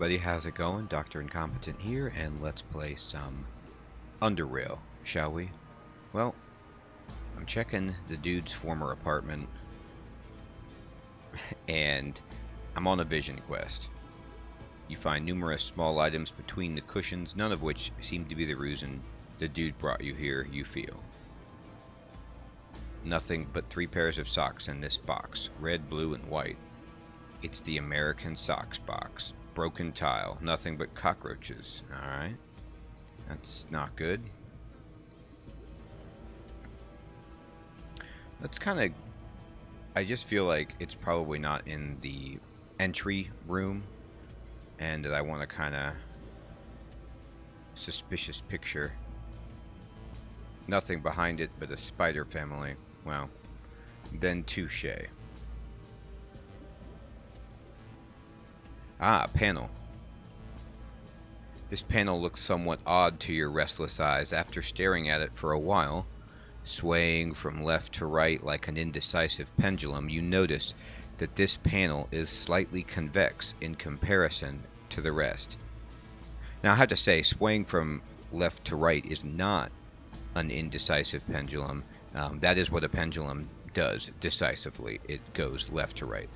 everybody, how's it going? Dr. Incompetent here, and let's play some UnderRail, shall we? Well, I'm checking the dude's former apartment, and I'm on a vision quest. You find numerous small items between the cushions, none of which seem to be the reason the dude brought you here, you feel. Nothing but 3 pairs of socks in this box, red, blue, and white. It's the American socks box. Broken tile, nothing but cockroaches. Alright. That's not good. That's kind of... I just feel like it's probably not in the entry room, and that I want a kind of suspicious picture. Nothing behind it but a spider family. Well, then touche. Ah, panel. This panel looks somewhat odd to your restless eyes. After staring at it for a while, swaying from left to right like an indecisive pendulum, you notice that this panel is slightly convex in comparison to the rest. Now, I have to say, swaying from left to right is not an indecisive pendulum. That is what a pendulum does decisively. It goes left to right.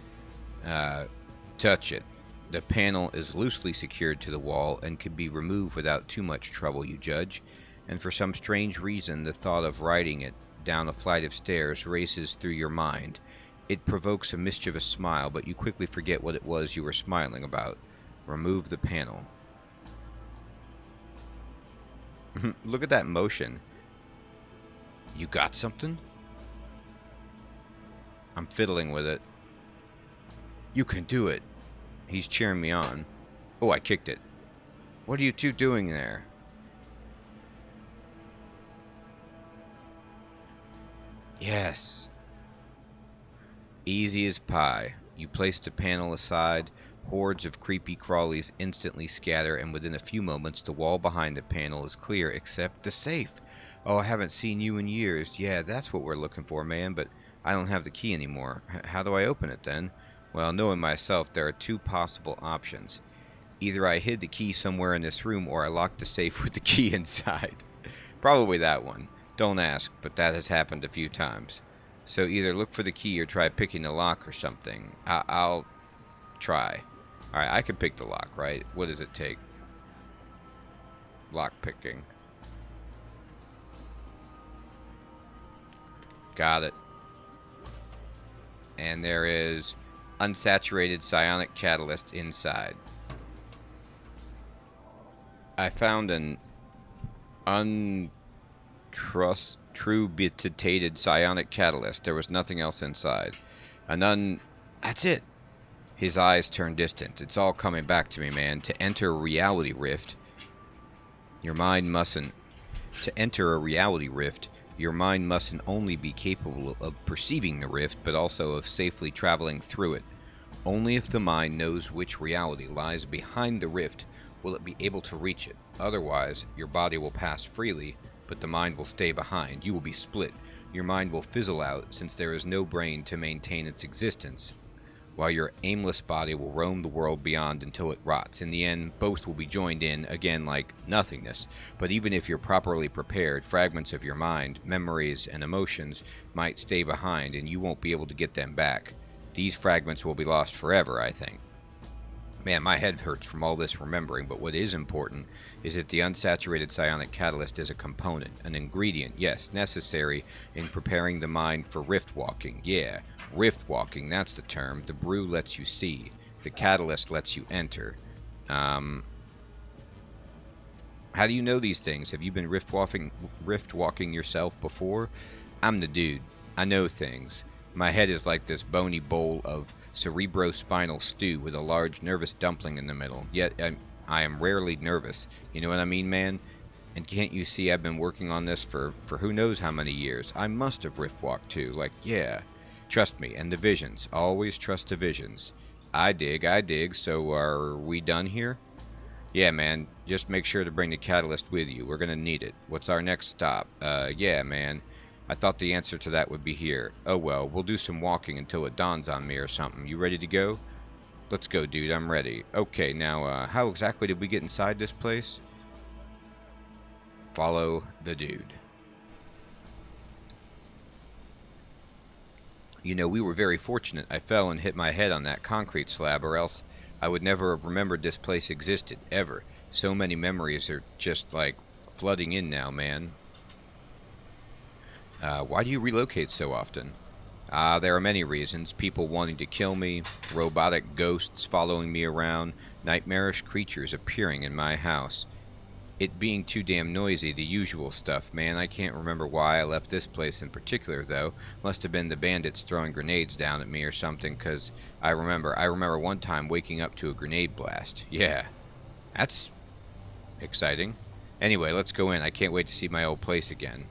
Touch it. The panel is loosely secured to the wall and can be removed without too much trouble, you judge, and for some strange reason the thought of riding it down a flight of stairs races through your mind. It provokes a mischievous smile, but you quickly forget what it was you were smiling about. Remove the panel. Look at that motion. You got something? I'm fiddling with it. You can do it. He's cheering me on. Oh, I kicked it. What are you two doing there? Yes. Easy as pie. You place the panel aside. Hordes of creepy crawlies instantly scatter, and within a few moments the wall behind the panel is clear, except the safe. Oh, I haven't seen you in years. Yeah, that's what we're looking for, man, but I don't have the key anymore. How do I open it then? Well, knowing myself, there are 2 possible options. Either I hid the key somewhere in this room, or I locked the safe with the key inside. Probably that one. Don't ask, but that has happened a few times. So either look for the key or try picking the lock or something. I'll try. Alright, I can pick the lock, right? What does it take? Lock picking. Got it. And there is unsaturated psionic catalyst inside. I found an untrubitated psionic catalyst. There was nothing else inside. That's it. His eyes turn distant. It's all coming back to me, man. To enter a reality rift, your mind mustn't... To enter a reality rift, your mind mustn't only be capable of perceiving the rift, but also of safely traveling through it. Only if the mind knows which reality lies behind the rift will it be able to reach it. Otherwise, your body will pass freely, but the mind will stay behind. You will be split. Your mind will fizzle out, since there is no brain to maintain its existence, while your aimless body will roam the world beyond until it rots. In the end, both will be joined in, again like nothingness. But even if you're properly prepared, fragments of your mind, memories, and emotions might stay behind, and you won't be able to get them back. These fragments will be lost forever, I think. Man, my head hurts from all this remembering, but what is important is that the unsaturated psionic catalyst is a component, an ingredient, yes, necessary in preparing the mind for rift walking. Yeah, rift walking, that's the term. The brew lets you see. The catalyst lets you enter. How do you know these things? Have you been rift walking yourself before? I'm the dude. I know things. My head is like this bony bowl of cerebrospinal stew with a large nervous dumpling in the middle. Yet I am rarely nervous. You know what I mean, man? And can't you see I've been working on this for who knows how many years? I must have rift walked too. Like, yeah. Trust me. And the visions. Always trust the visions. I dig. So are we done here? Yeah, man. Just make sure to bring the catalyst with you. We're gonna need it. What's our next stop? Yeah, man. I thought the answer to that would be here. Oh well, we'll do some walking until it dawns on me or something. You ready to go? Let's go, dude. I'm ready. Okay, now, how exactly did we get inside this place? Follow the dude. You know, we were very fortunate. I fell and hit my head on that concrete slab, or else I would never have remembered this place existed, ever. So many memories are just, like, flooding in now, man. Why do you relocate so often? There are many reasons. People wanting to kill me, robotic ghosts following me around, nightmarish creatures appearing in my house. It being too damn noisy, the usual stuff, man. I can't remember why I left this place in particular, though. Must have been the bandits throwing grenades down at me or something, 'cause I remember one time waking up to a grenade blast. Yeah, that's exciting. Anyway, let's go in. I can't wait to see my old place again.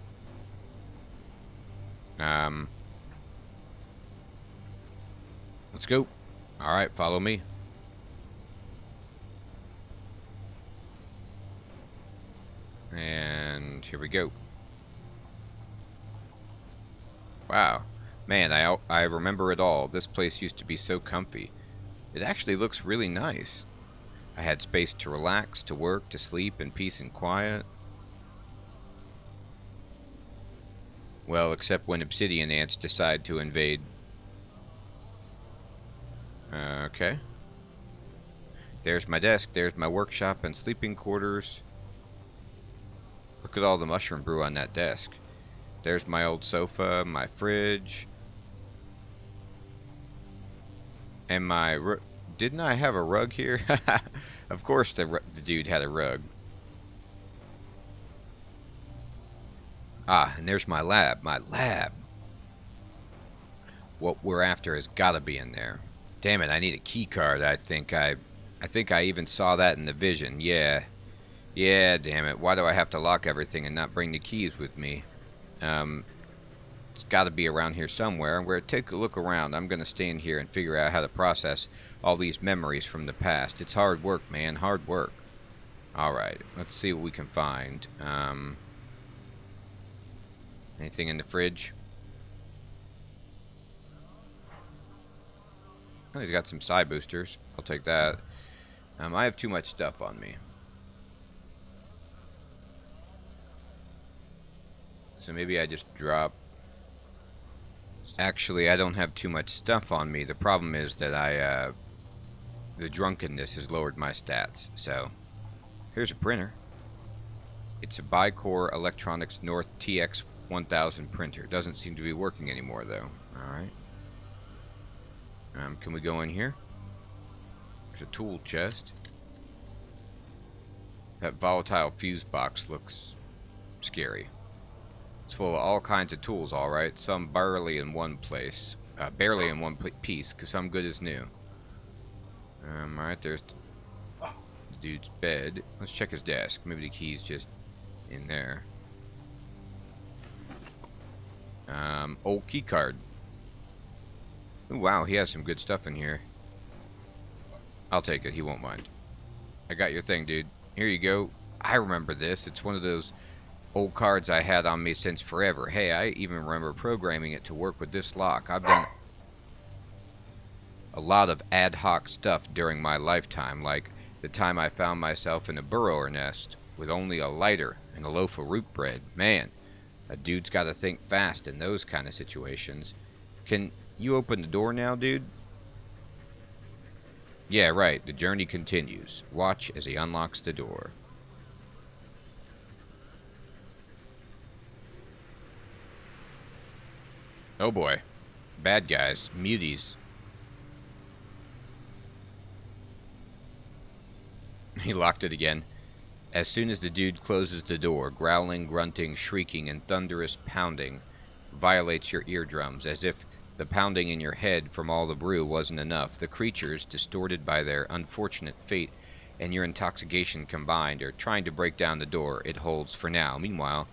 Let's go. Alright, follow me. And here we go. Wow. Man, I remember it all. This place used to be so comfy. It actually looks really nice. I had space to relax, to work, to sleep in peace and quiet. Well, except when obsidian ants decide to invade. Okay. There's my desk, there's my workshop and sleeping quarters. Look at all the mushroom brew on that desk. There's my old sofa, my fridge. And my... Didn't I have a rug here? Of course the dude had a rug. Ah, and there's my lab. My lab. What we're after has gotta be in there. Damn it, I need a key card. I think I even saw that in the vision. Yeah. Yeah, damn it. Why do I have to lock everything and not bring the keys with me? It's got to be around here somewhere. I'm going to take a look around. I'm going to stand here and figure out how to process all these memories from the past. It's hard work, man. Hard work. Alright, let's see what we can find. Anything in the fridge? Oh, he's got some side boosters. I'll take that. I have too much stuff on me. So maybe I just drop... Actually, I don't have too much stuff on me. The problem is that the drunkenness has lowered my stats. So, here's a printer. It's a Bicore Electronics North TX 1000 printer. Doesn't seem to be working anymore, though. Alright. Can we go in here? There's a tool chest. That volatile fuse box looks scary. It's full of all kinds of tools, alright. Some barely in one place. Barely in one piece, because some good as new. Alright, there's the dude's bed. Let's check his desk. Maybe the key's just in there. Old key card. Ooh, wow, he has some good stuff in here. I'll take it, he won't mind. I got your thing, dude. Here you go. I remember this. It's one of those old cards I had on me since forever. Hey, I even remember programming it to work with this lock. I've done a lot of ad hoc stuff during my lifetime, like the time I found myself in a burrower nest with only a lighter and a loaf of root bread. Man, a dude's got to think fast in those kind of situations. Can you open the door now, dude? Yeah, right. The journey continues. Watch as he unlocks the door. Oh boy. Bad guys. Muties. He locked it again. As soon as the dude closes the door, growling, grunting, shrieking, and thunderous pounding violates your eardrums, as if the pounding in your head from all the brew wasn't enough. The creatures, distorted by their unfortunate fate and your intoxication combined, are trying to break down the door it holds for now. Meanwhile,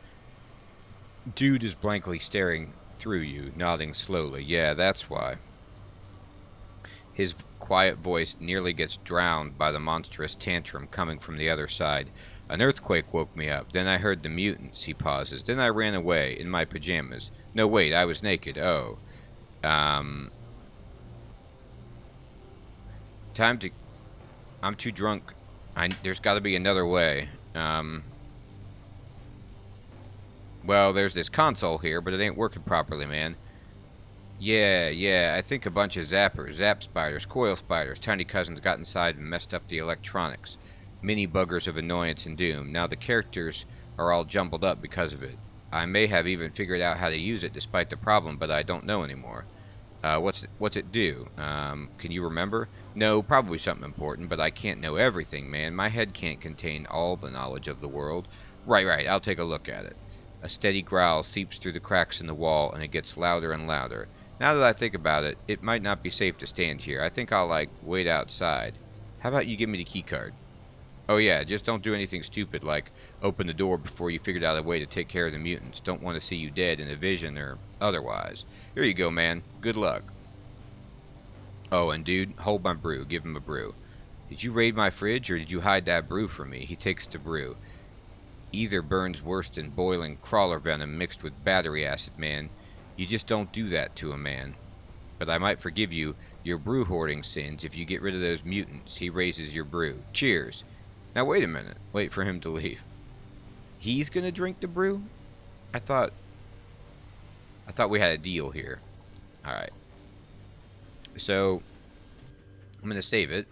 dude is blankly staring through you, nodding slowly. Yeah, that's why. His quiet voice nearly gets drowned by the monstrous tantrum coming from the other side. An earthquake woke me up. Then I heard the mutants. He pauses. Then I ran away in my pajamas. No, wait, I was naked. Oh. Time to... I'm too drunk. There's got to be another way. Well, there's this console here, but it ain't working properly, man. Yeah, I think a bunch of zappers, zap spiders, coil spiders, tiny cousins got inside and messed up the electronics. Mini buggers of annoyance and doom. Now the characters are all jumbled up because of it. I may have even figured out how to use it despite the problem, but I don't know anymore. What's it do? Can you remember? No, probably something important, but I can't know everything, man. My head can't contain all the knowledge of the world. Right, I'll take a look at it. A steady growl seeps through the cracks in the wall, and it gets louder and louder. Now that I think about it, it might not be safe to stand here. I think I'll, wait outside. How about you give me the key card? Oh yeah, just don't do anything stupid like open the door before you figured out a way to take care of the mutants. Don't want to see you dead in a vision or otherwise. Here you go, man. Good luck. Oh, and dude, hold my brew. Give him a brew. Did you raid my fridge or did you hide that brew from me? He takes the brew. Either burns worse than boiling crawler venom mixed with battery acid, man. You just don't do that to a man. But I might forgive you your brew hoarding sins if you get rid of those mutants. He raises your brew. Cheers. Now wait a minute. Wait for him to leave. He's gonna drink the brew? I thought we had a deal here. Alright. So I'm gonna save it.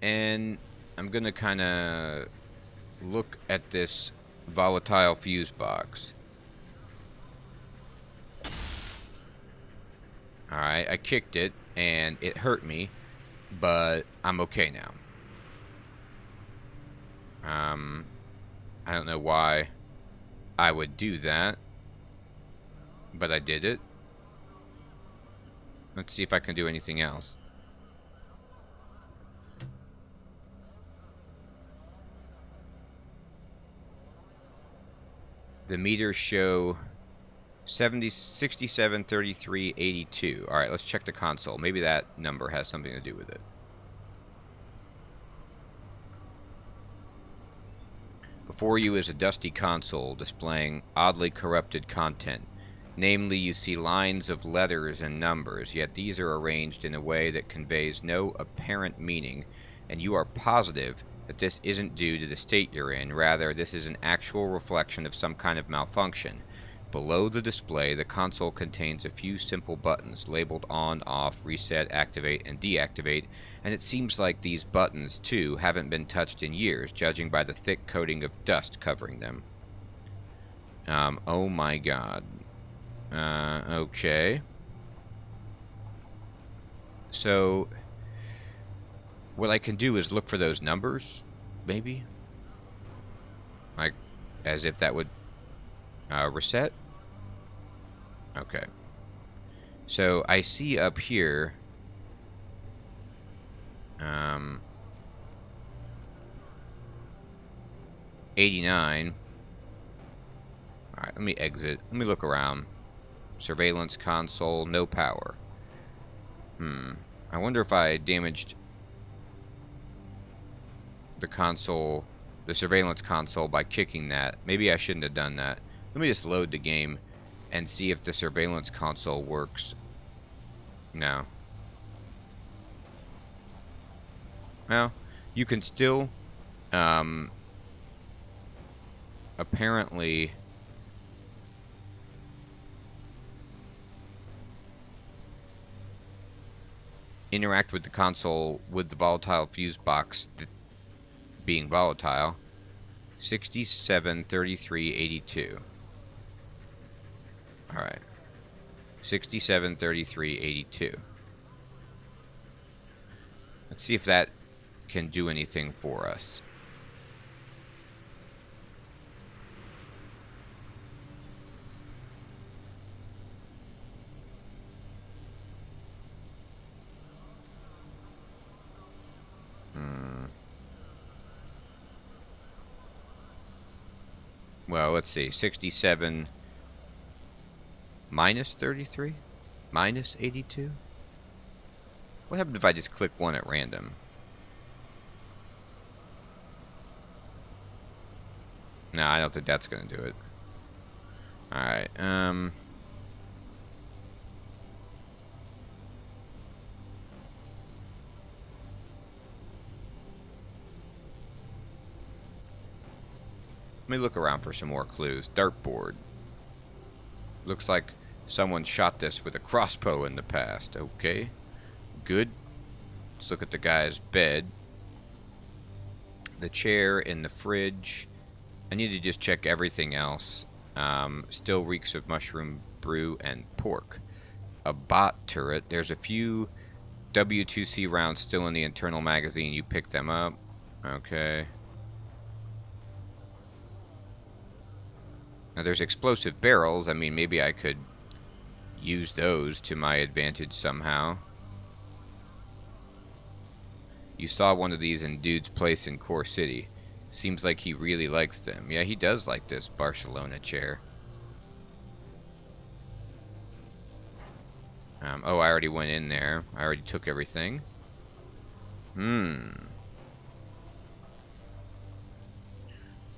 And I'm gonna kinda look at this volatile fuse box. Alright, I kicked it and it hurt me, but I'm okay now. I don't know why I would do that, but I did it. Let's see if I can do anything else. The meters show 67, 33, 82. Alright, let's check the console. Maybe that number has something to do with it. Before you is a dusty console displaying oddly corrupted content. Namely, you see lines of letters and numbers, yet these are arranged in a way that conveys no apparent meaning, and you are positive that this isn't due to the state you're in. Rather, this is an actual reflection of some kind of malfunction. Below the display, the console contains a few simple buttons labeled on, off, reset, activate, and deactivate, and it seems like these buttons, too, haven't been touched in years, judging by the thick coating of dust covering them. Oh my god. Okay. So, what I can do is look for those numbers, maybe? Like, as if that would reset? Okay. So, I see up here 89. Alright, let me exit. Let me look around. Surveillance console, no power. I wonder if I damaged the console, the surveillance console, by kicking that. Maybe I shouldn't have done that. Let me just load the game and see if the surveillance console works. No. Well, you can still apparently interact with the console with the volatile fuse box being volatile. 67, 33, 82. Alright. 67, 33, 82. Let's see if that can do anything for us. Well, let's see. 67 minus 33? Minus 82? What happens if I just click one at random? No, I don't think that's going to do it. Alright, me look around for some more clues. Dartboard. Looks like someone shot this with a crossbow in the past. Okay. Good. Let's look at the guy's bed. The chair in the fridge. I need to just check everything else. Still reeks of mushroom brew and pork. A bot turret. There's a few W2C rounds still in the internal magazine. You pick them up. Okay. Now there's explosive barrels. I mean, maybe I could use those to my advantage somehow. You saw one of these in Dude's place in Core City. Seems like he really likes them. Yeah, he does like this Barcelona chair. Oh, I already went in there. I already took everything. Now,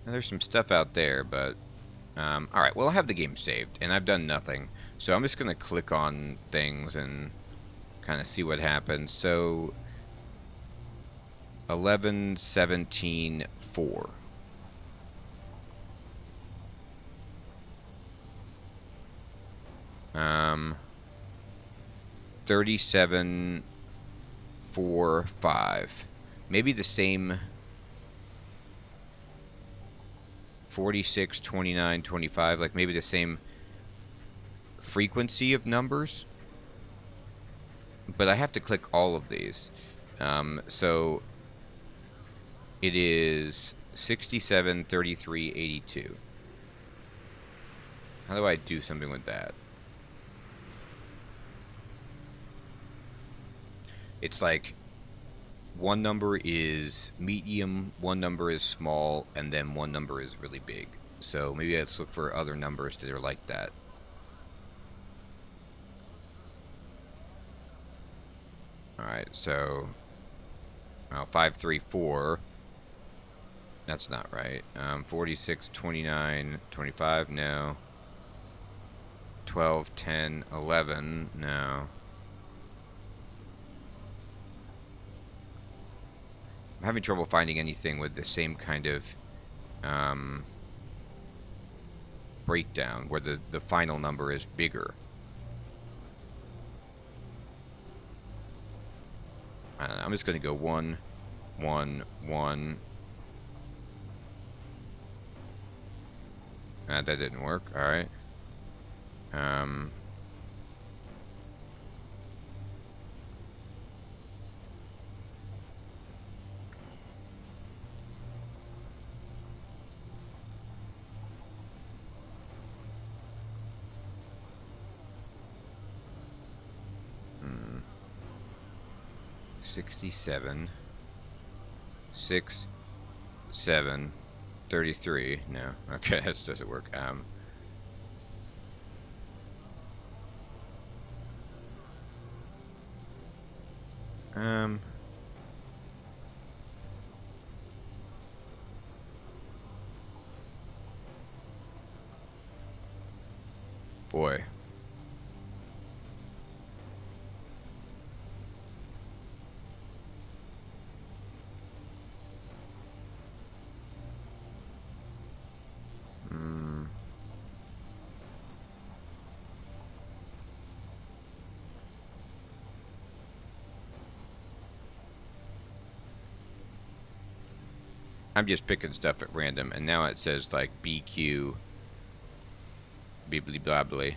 there's some stuff out there, but... alright, well, I have the game saved, and I've done nothing. So I'm just going to click on things and kind of see what happens. So... 11, 17, 4. Um... 37, 4, 5. Maybe the same 46, 29, 25. Like maybe the same frequency of numbers. But I have to click all of these. So it is 67, 33, 82. How do I do something with that? It's like one number is medium, one number is small, and then one number is really big. So maybe let's look for other numbers that are like that. Alright, so 5, 3, 4. That's not right. 46, 29, 25, no. 12, 10, 11, no. I'm having trouble finding anything with the same kind of breakdown where the final number is bigger. I don't know, I'm just going to go 1, 1, 1. That didn't work. Alright. 67, 6, 7, 33. No, okay, that doesn't work. Boy. I'm just picking stuff at random, and now it says like BQ, bibbly bobbly.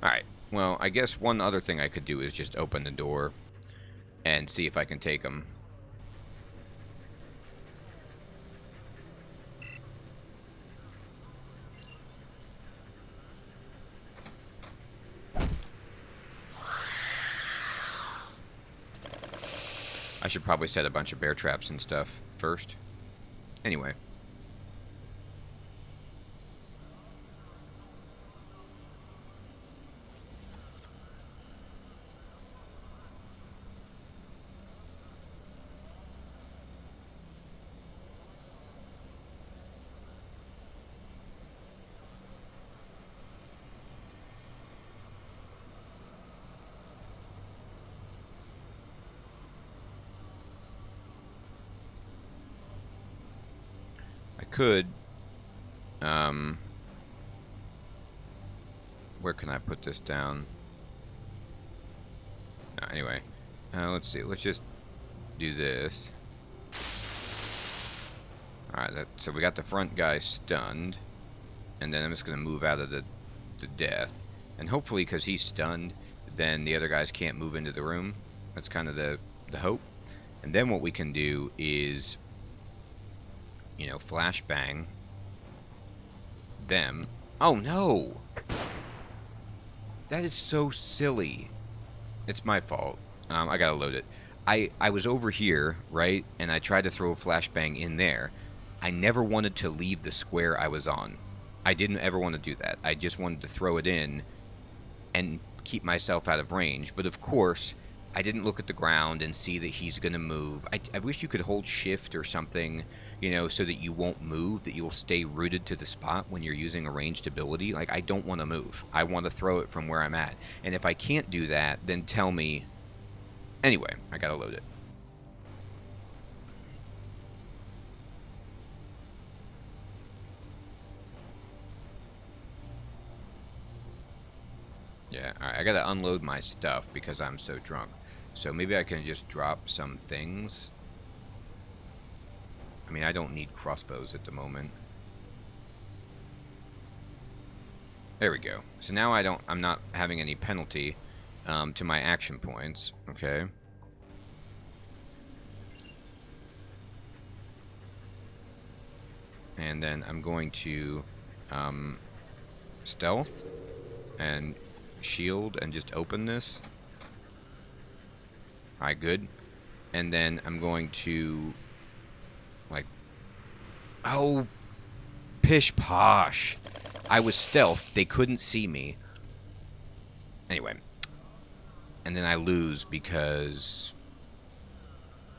Alright, well, I guess one other thing I could do is just open the door and see if I can take them. I should probably set a bunch of bear traps and stuff first. Anyway. Could Where can I put this down? Anyway, let's see. Let's just do this. Alright, so we got the front guy stunned. And then I'm just going to move out of the death. And hopefully, because he's stunned, then the other guys can't move into the room. That's kind of the hope. And then what we can do is, you know, flashbang them. Oh, no! That is so silly. It's my fault. I gotta load it. I was over here, right? And I tried to throw a flashbang in there. I never wanted to leave the square I was on. I didn't ever want to do that. I just wanted to throw it in and keep myself out of range. But of course, I didn't look at the ground and see that he's going to move. I wish you could hold shift or something, you know, so that you won't move, that you'll stay rooted to the spot when you're using a ranged ability. Like, I don't want to move. I want to throw it from where I'm at. And if I can't do that, then tell me. Anyway, I got to load it. Yeah, alright, I gotta unload my stuff because I'm so drunk. So maybe I can just drop some things. I mean, I don't need crossbows at the moment. There we go. So now I'm not having any penalty to my action points. Okay. And then I'm going to stealth and shield and just open this. Alright, good. And then I'm going to, like, oh, pish posh. I was stealth. They couldn't see me. Anyway. And then I lose because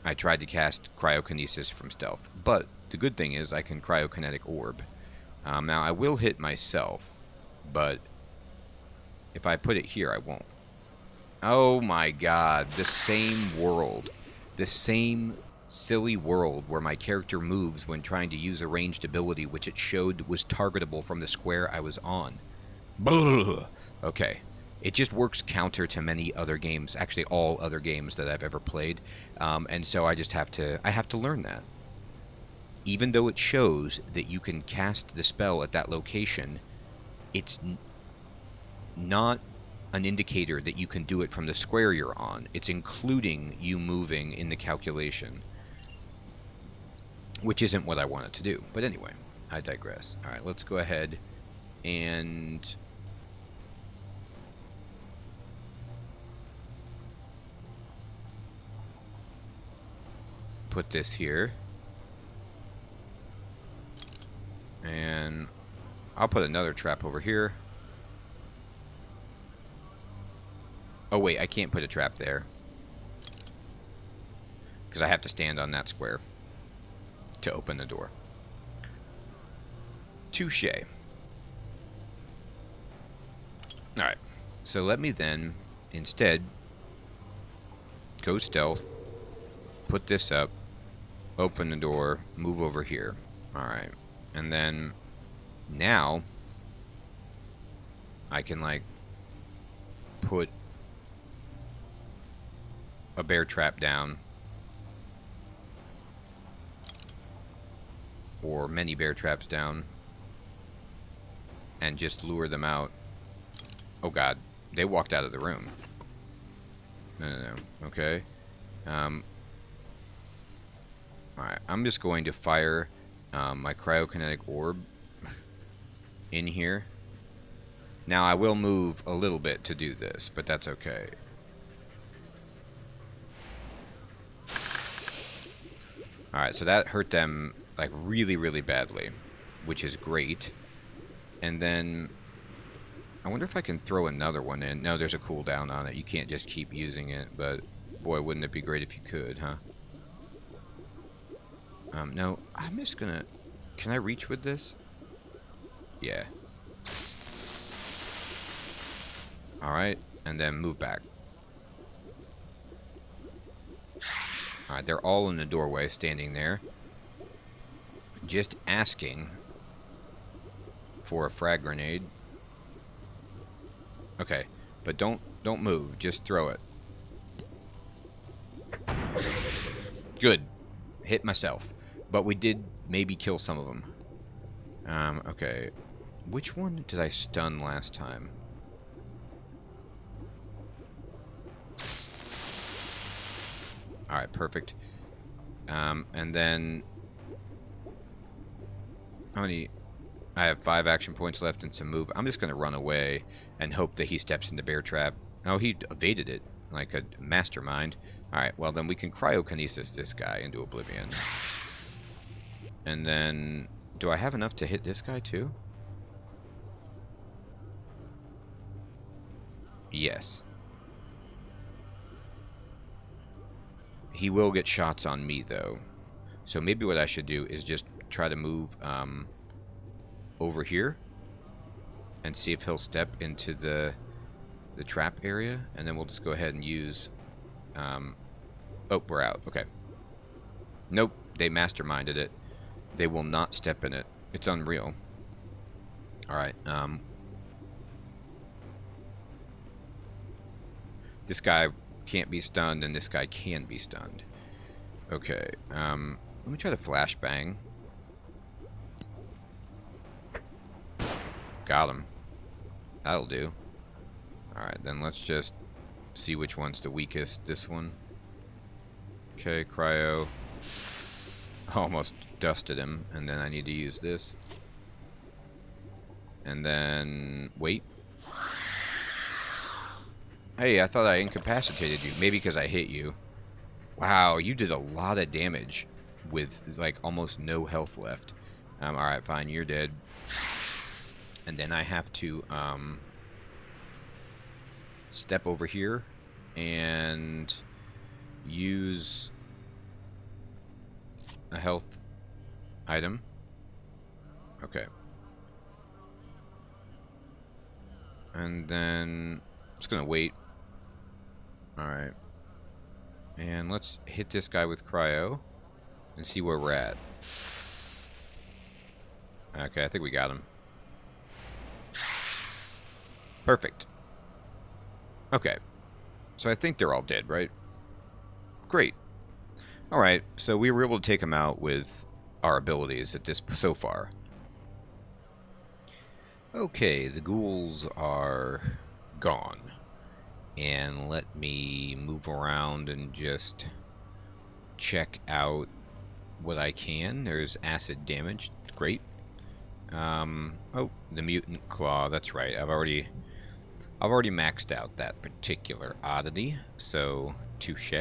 I tried to cast cryokinesis from stealth. But the good thing is I can cryokinetic orb. Now, I will hit myself, but if I put it here, I won't. Oh my god, the same world. The same silly world where my character moves when trying to use a ranged ability, which it showed was targetable from the square I was on. Blah. Okay. It just works counter to many other games, actually all other games that I've ever played, and so I just have to learn that. Even though it shows that you can cast the spell at that location, it's not an indicator that you can do it from the square you're on. It's including you moving in the calculation, which isn't what I wanted to do. But anyway, I digress. Alright, let's go ahead and put this here. And I'll put another trap over here. Oh wait, I can't put a trap there, because I have to stand on that square to open the door. Touche. Alright, so let me then instead go stealth, put this up, open the door, move over here. Alright, and then now I can, like, put a bear trap down, or many bear traps down, and just lure them out. Oh god, they walked out of the room. No. Okay. Alright, I'm just going to fire my cryokinetic orb in here. Now I will move a little bit to do this, but that's okay. Alright, so that hurt them, like, really, really badly, which is great. And then I wonder if I can throw another one in. No, there's a cooldown on it. You can't just keep using it, but boy, wouldn't it be great if you could, huh? No, I'm just gonna... Can I reach with this? Yeah. Alright, and then move back. Alright, they're all in the doorway, standing there. Just asking for a frag grenade. Okay, but don't move. Just throw it. Good. Hit myself. But we did maybe kill some of them. Okay. Which one did I stun last time? Alright, perfect. And then... How many... I have 5 action points left and some move. I'm just going to run away and hope that he steps into bear trap. Oh, he evaded it like a mastermind. Alright, well then we can cryokinesis this guy into oblivion. And then... Do I have enough to hit this guy too? Yes. He will get shots on me though. So maybe what I should do is just try to move over here and see if he'll step into the trap area, and then we'll just go ahead and use oh, we're out. Okay. Nope, they masterminded it. They will not step in it. It's unreal. Alright, this guy can't be stunned, and this guy can be stunned. Okay, let me try to flashbang. Got him. That'll do. Alright, then let's just see which one's the weakest. This one. Okay, cryo. Almost dusted him, and then I need to use this. And then... wait. Hey, I thought I incapacitated you. Maybe because I hit you. Wow, you did a lot of damage with, like, almost no health left. Alright, fine, you're dead. And then I have to, step over here and use a health item. Okay. And then I'm just gonna wait. Alright. And let's hit this guy with cryo and see where we're at. Okay, I think we got him. Perfect. Okay. So I think they're all dead, right? Great. Alright, so we were able to take them out with our abilities at this so far. Okay, the ghouls are gone. And let me move around and just check out what I can. There's acid damage. Great. Oh, the mutant claw. That's right. I've already maxed out that particular oddity, so touche.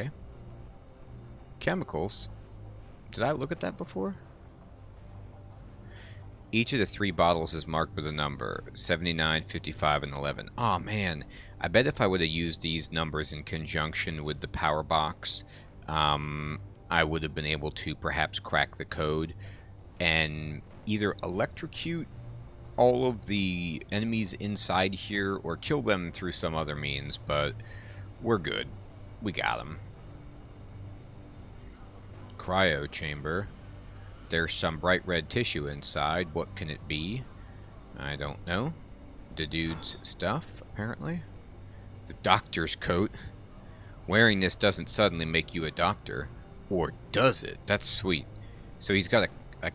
Chemicals. Did I look at that before? Each of the 3 bottles is marked with a number, 79, 55, and 11. Oh man, I bet if I would have used these numbers in conjunction with the power box, I would have been able to perhaps crack the code and either electrocute all of the enemies inside here or kill them through some other means, but we're good. We got them. Cryo chamber. There's some bright red tissue inside. What can it be? I don't know. The dude's stuff, apparently. The doctor's coat. Wearing this doesn't suddenly make you a doctor. Or does it? That's sweet. So he's got a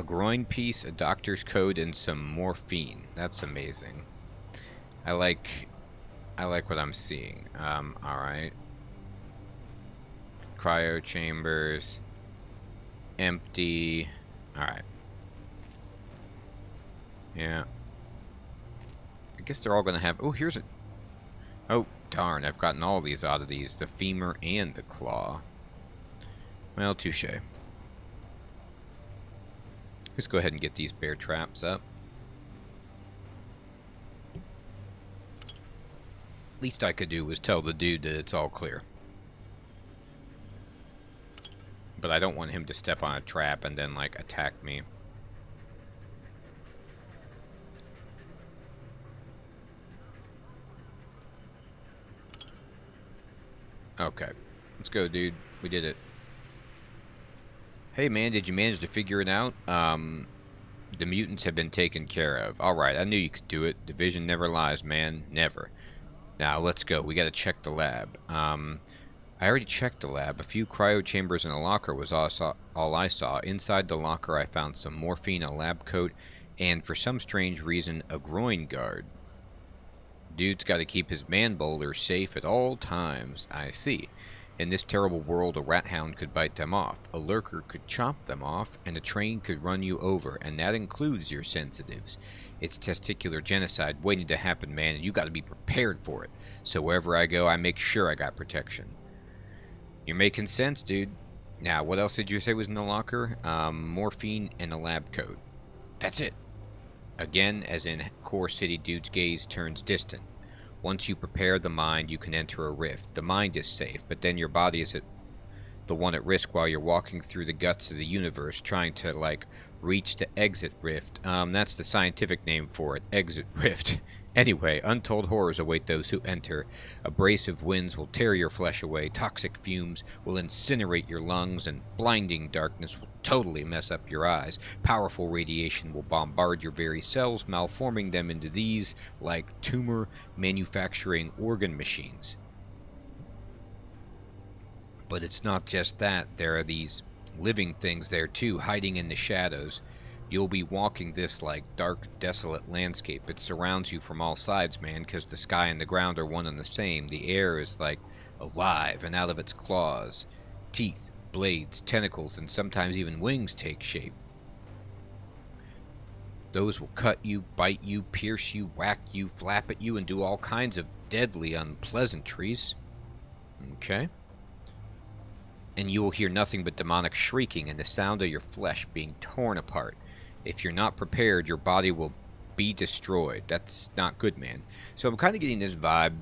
groin piece, a doctor's coat, and some morphine. That's amazing. I like what I'm seeing. Alright. Cryo chambers. Empty. Alright. Yeah. I guess they're all gonna have... Oh, here's a... Oh, darn. I've gotten all these oddities. The femur and the claw. Well, touche. Let's go ahead and get these bear traps up. Least I could do was tell the dude that it's all clear. But I don't want him to step on a trap and then, like, attack me. Okay. Let's go, dude. We did it. Hey, man, did you manage to figure it out? The mutants have been taken care of. Alright, I knew you could do it. Division never lies, man. Never. Now, let's go. We gotta check the lab. I already checked the lab. A few cryo chambers and a locker was all I saw. Inside the locker, I found some morphine, a lab coat, and for some strange reason, a groin guard. Dude's got to keep his man boulders safe at all times. I see. In this terrible world, a rat hound could bite them off, a lurker could chomp them off, and a train could run you over, and that includes your sensitives. It's testicular genocide waiting to happen, man, and you got to be prepared for it. So wherever I go, I make sure I got protection. You're making sense, dude. Now, what else did you say was in the locker? Morphine and a lab coat. That's it. Again, as in Core City, dude's gaze turns distant. Once you prepare the mind, you can enter a rift. The mind is safe, but then your body is the one at risk while you're walking through the guts of the universe, trying to, like, reach the exit rift. That's the scientific name for it, exit rift. Anyway, untold horrors await those who enter. Abrasive winds will tear your flesh away, toxic fumes will incinerate your lungs, and blinding darkness will totally mess up your eyes. Powerful radiation will bombard your very cells, malforming them into these, like, tumor manufacturing organ machines. But it's not just that. There are these living things there too, hiding in the shadows. You'll be walking this, like, dark, desolate landscape. It surrounds you from all sides, man, because the sky and the ground are one and the same. The air is, like, alive and out of its claws. Teeth, blades, tentacles, and sometimes even wings take shape. Those will cut you, bite you, pierce you, whack you, flap at you, and do all kinds of deadly unpleasantries. Okay? And you will hear nothing but demonic shrieking and the sound of your flesh being torn apart. If you're not prepared, your body will be destroyed. That's not good, man. So I'm kind of getting this vibe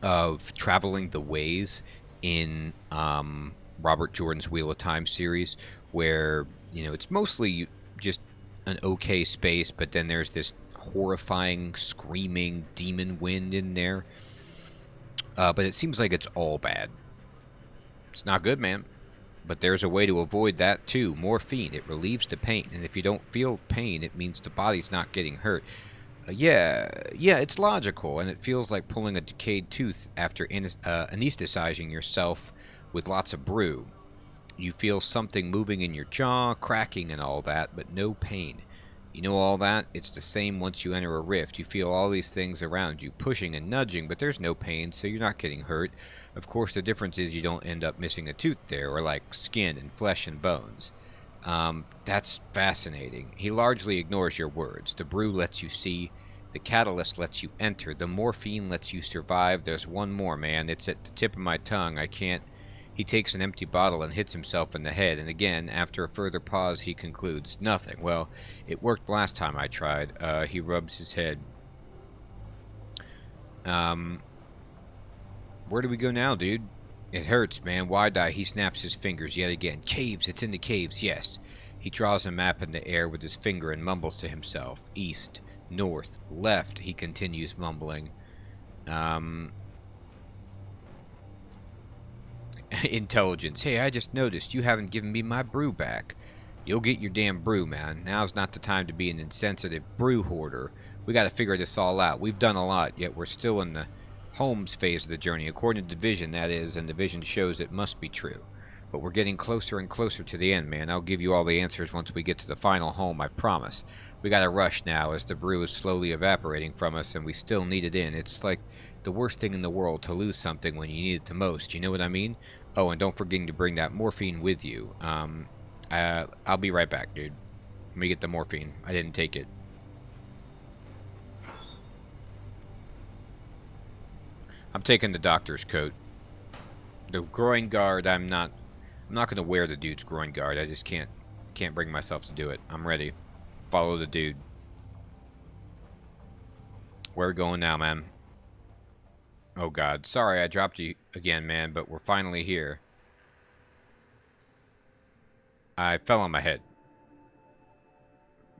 of traveling the ways in Robert Jordan's Wheel of Time series, where, you know, it's mostly just an okay space, but then there's this horrifying, screaming demon wind in there. But it seems like it's all bad. It's not good, man. But there's a way to avoid that too. Morphine. It relieves the pain. And if you don't feel pain, it means the body's not getting hurt. Yeah, it's logical. And it feels like pulling a decayed tooth after anesthetizing yourself with lots of brew. You feel something moving in your jaw, cracking and all that, but no pain. You know all that? It's the same once you enter a rift. You feel all these things around you, pushing and nudging, but there's no pain, so you're not getting hurt. Of course, the difference is you don't end up missing a tooth there, or like skin and flesh and bones. That's fascinating. He largely ignores your words. The brew lets you see. The catalyst lets you enter. The morphine lets you survive. There's one more, man. It's at the tip of my tongue. I can't... He takes an empty bottle and hits himself in the head, and again, after a further pause, he concludes, nothing. Well, it worked last time I tried. He rubs his head. Where do we go now, dude? It hurts, man. Why die? He snaps his fingers yet again. Caves, it's in the caves, yes. He draws a map in the air with his finger and mumbles to himself. East, north, left, he continues mumbling. Intelligence. Hey, I just noticed you haven't given me my brew back. You'll get your damn brew, man. Now's not the time to be an insensitive brew hoarder. We gotta figure this all out. We've done a lot, yet we're still in the Holmes phase of the journey. According to Division, that is, and Division shows it must be true. But we're getting closer and closer to the end, man. I'll give you all the answers once we get to the final home, I promise. We gotta rush now, as the brew is slowly evaporating from us, and we still need it in. It's like the worst thing in the world to lose something when you need it the most, you know what I mean? Oh, and don't forget to bring that morphine with you. I'll be right back, dude. Let me get the morphine. I didn't take it. I'm taking the doctor's coat. The groin guard, I'm not gonna wear the dude's groin guard. I just can't bring myself to do it. I'm ready. Follow the dude. Where are we going now, man? Oh god, sorry I dropped you again, man, but we're finally here. I fell on my head.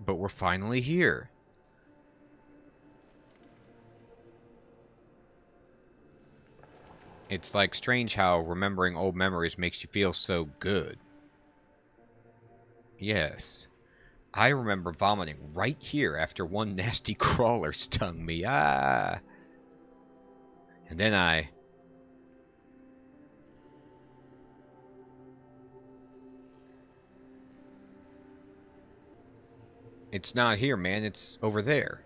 But we're finally here. It's like strange how remembering old memories makes you feel so good. Yes. I remember vomiting right here after one nasty crawler stung me. Ah! And then I... It's not here, man. It's over there.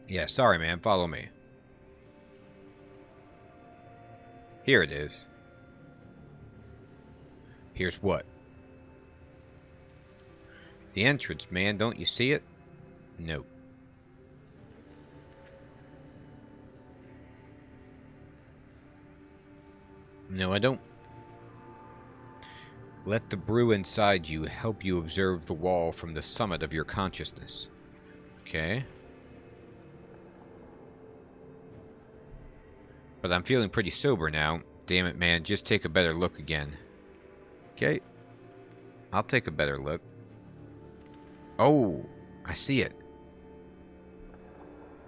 Yeah, sorry, man. Follow me. Here it is. Here's what? The entrance, man. Don't you see it? Nope. No, I don't. Let the brew inside you help you observe the wall from the summit of your consciousness. Okay. But I'm feeling pretty sober now. Damn it, man. Just take a better look again. Okay. I'll take a better look. Oh, I see it.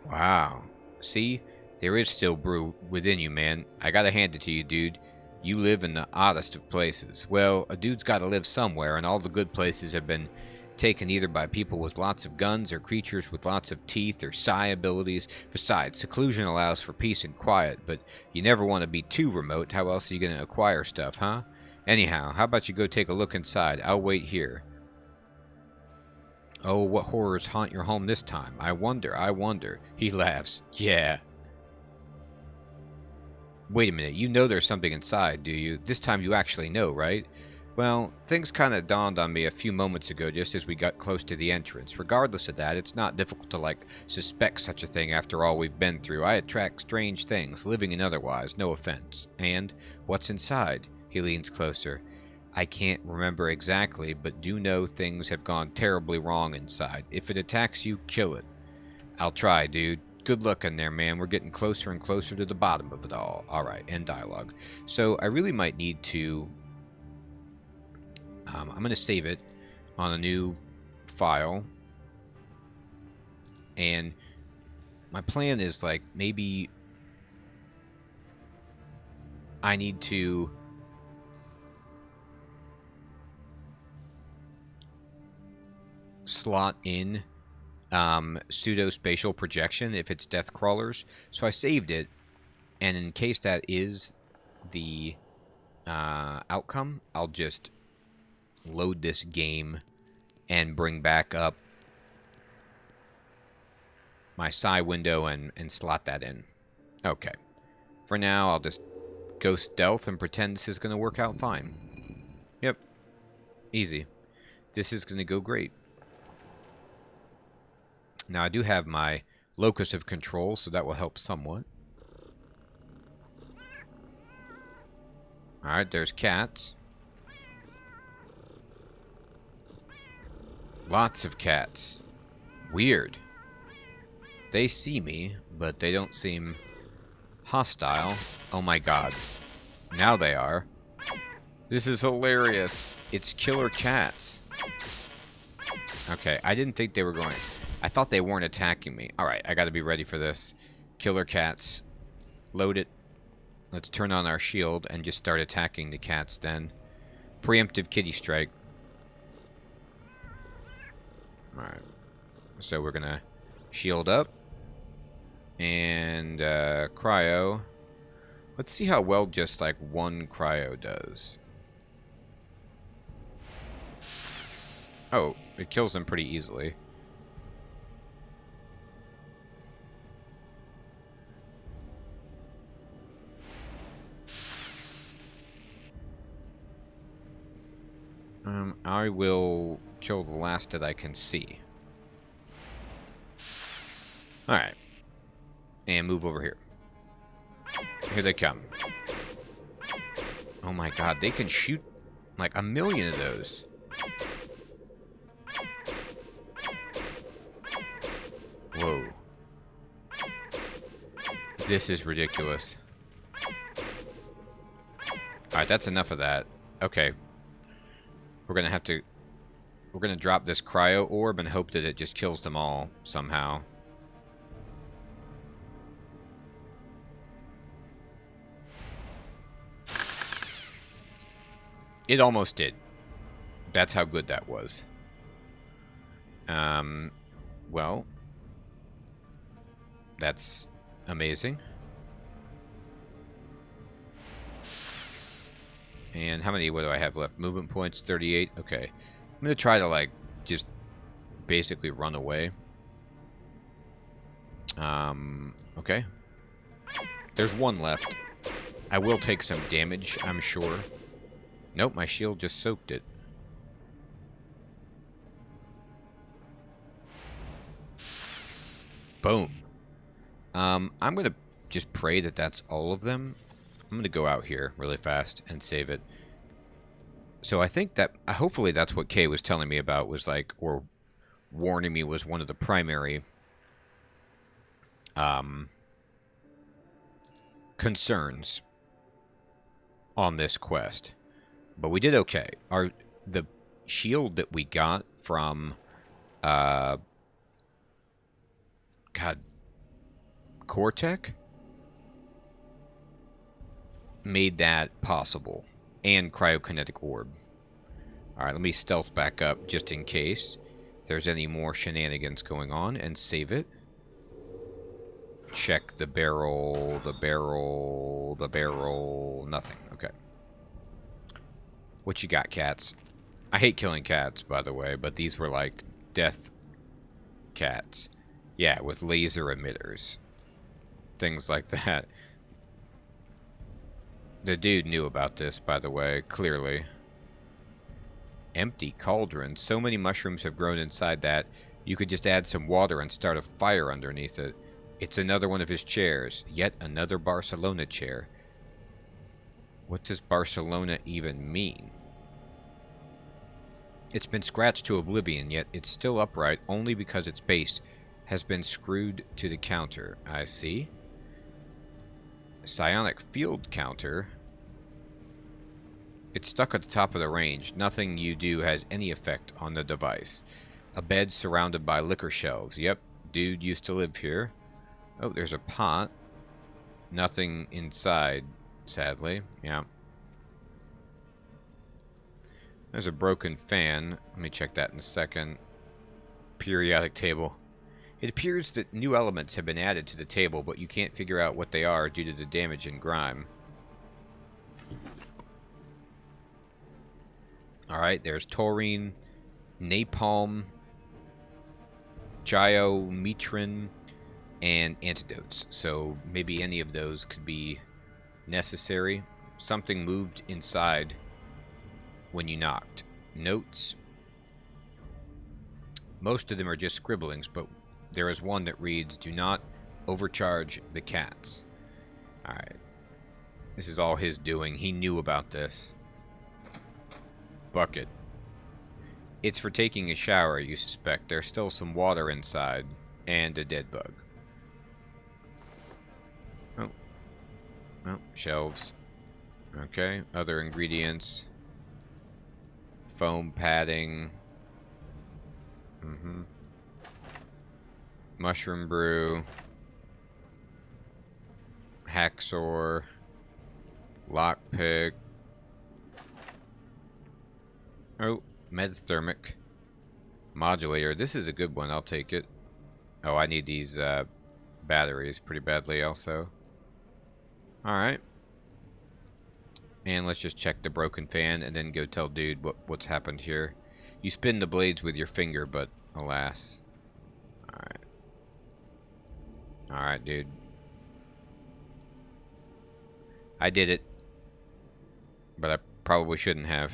Wow. See? There is still brew within you, man. I gotta hand it to you, dude. You live in the oddest of places. Well, a dude's gotta live somewhere, and all the good places have been taken either by people with lots of guns or creatures with lots of teeth or psi abilities. Besides, seclusion allows for peace and quiet, but you never want to be too remote. How else are you gonna acquire stuff, huh? Anyhow, how about you go take a look inside? I'll wait here. Oh, what horrors haunt your home this time? I wonder, I wonder. He laughs. Yeah. Wait a minute, you know there's something inside, do you? This time you actually know, right? Well, things kind of dawned on me a few moments ago just as we got close to the entrance. Regardless of that, it's not difficult to, suspect such a thing after all we've been through. I attract strange things, living and otherwise, no offense. And what's inside? He leans closer. I can't remember exactly, but do know things have gone terribly wrong inside. If it attacks you, kill it. I'll try, dude. Good luck in there, man. We're getting closer and closer to the bottom of it all. Alright, end dialogue. So, I really might need to... I'm going to save it on a new file. And my plan is, maybe... I need to... slot in pseudo-spatial projection if it's death crawlers. So I saved it, and in case that is the outcome, I'll just load this game and bring back up my psi window and slot that in. Okay. For now, I'll just go stealth and pretend this is going to work out fine. Yep. Easy. This is going to go great. Now, I do have my locus of control, so that will help somewhat. Alright, there's cats. Lots of cats. Weird. They see me, but they don't seem hostile. Oh my god. Now they are. This is hilarious. It's killer cats. Okay, I didn't think they were going... I thought they weren't attacking me. Alright, I gotta be ready for this. Killer cats. Load it. Let's turn on our shield and just start attacking the cats then. Preemptive kitty strike. Alright. So we're gonna shield up. And, cryo. Let's see how well just, one cryo does. Oh, it kills them pretty easily. I will kill the last that I can see. Alright. And move over here. Here they come. Oh my god, they can shoot like a million of those. Whoa. This is ridiculous. Alright, that's enough of that. Okay. We're gonna drop this cryo orb and hope that it just kills them all somehow. It almost did. That's how good that was. Well, that's amazing. And how many, what do I have left? Movement points, 38. Okay. I'm going to try to, like, just basically run away. Okay. There's one left. I will take some damage, I'm sure. Nope, my shield just soaked it. Boom. I'm going to just pray that that's all of them. I'm going to go out here really fast and save it. So I think that, hopefully that's what Kay was telling me about, was like, or warning me was one of the primary concerns on this quest. But we did okay. The shield that we got from, God, Cortec made that possible. And cryokinetic orb. Alright, let me stealth back up just in case there's any more shenanigans going on and save it. Check the barrel, the barrel, the barrel. Nothing. Okay. What you got, cats? I hate killing cats, by the way, but these were like death cats. Yeah, with laser emitters. Things like that. The dude knew about this, by the way, clearly. Empty cauldron. So many mushrooms have grown inside that you could just add some water and start a fire underneath it. It's another one of his chairs. Yet another Barcelona chair. What does Barcelona even mean? It's been scratched to oblivion, yet it's still upright only because its base has been screwed to the counter. I see. Psionic field counter. It's stuck at the top of the range. Nothing you do has any effect on the device. A bed surrounded by liquor shelves. Yep, dude used to live here. Oh, there's a pot. Nothing inside, sadly. Yeah. There's a broken fan. Let me check that in a second. Periodic table. It appears that new elements have been added to the table, but you can't figure out what they are due to the damage and grime. Alright, there's taurine, napalm, geometrin, and antidotes. So maybe any of those could be necessary. Something moved inside when you knocked. Notes. Most of them are just scribblings, but there is one that reads, "Do not overcharge the cats." Alright. This is all his doing. He knew about this. Bucket. It's for taking a shower, you suspect. There's still some water inside. And a dead bug. Oh. Oh, shelves. Okay. Other ingredients. Foam padding. Mm-hmm. Mushroom brew. Hacksaw. Lockpick. Oh, methathermic. Modulator. This is a good one. I'll take it. Oh, I need these batteries pretty badly also. Alright. And let's just check the broken fan and then go tell dude what's happened here. You spin the blades with your finger, but alas. Alright. Alright, dude. I did it. But I probably shouldn't have.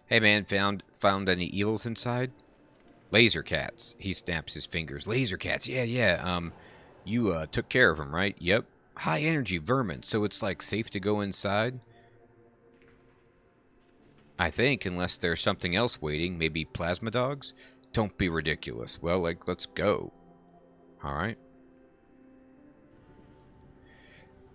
Hey man, found any evils inside? Laser cats. He snaps his fingers. Laser cats. Yeah. You took care of them, right? Yep. High energy vermin. So it's like safe to go inside? I think, unless there's something else waiting, maybe plasma dogs? Don't be ridiculous. Well, like, let's go. Alright.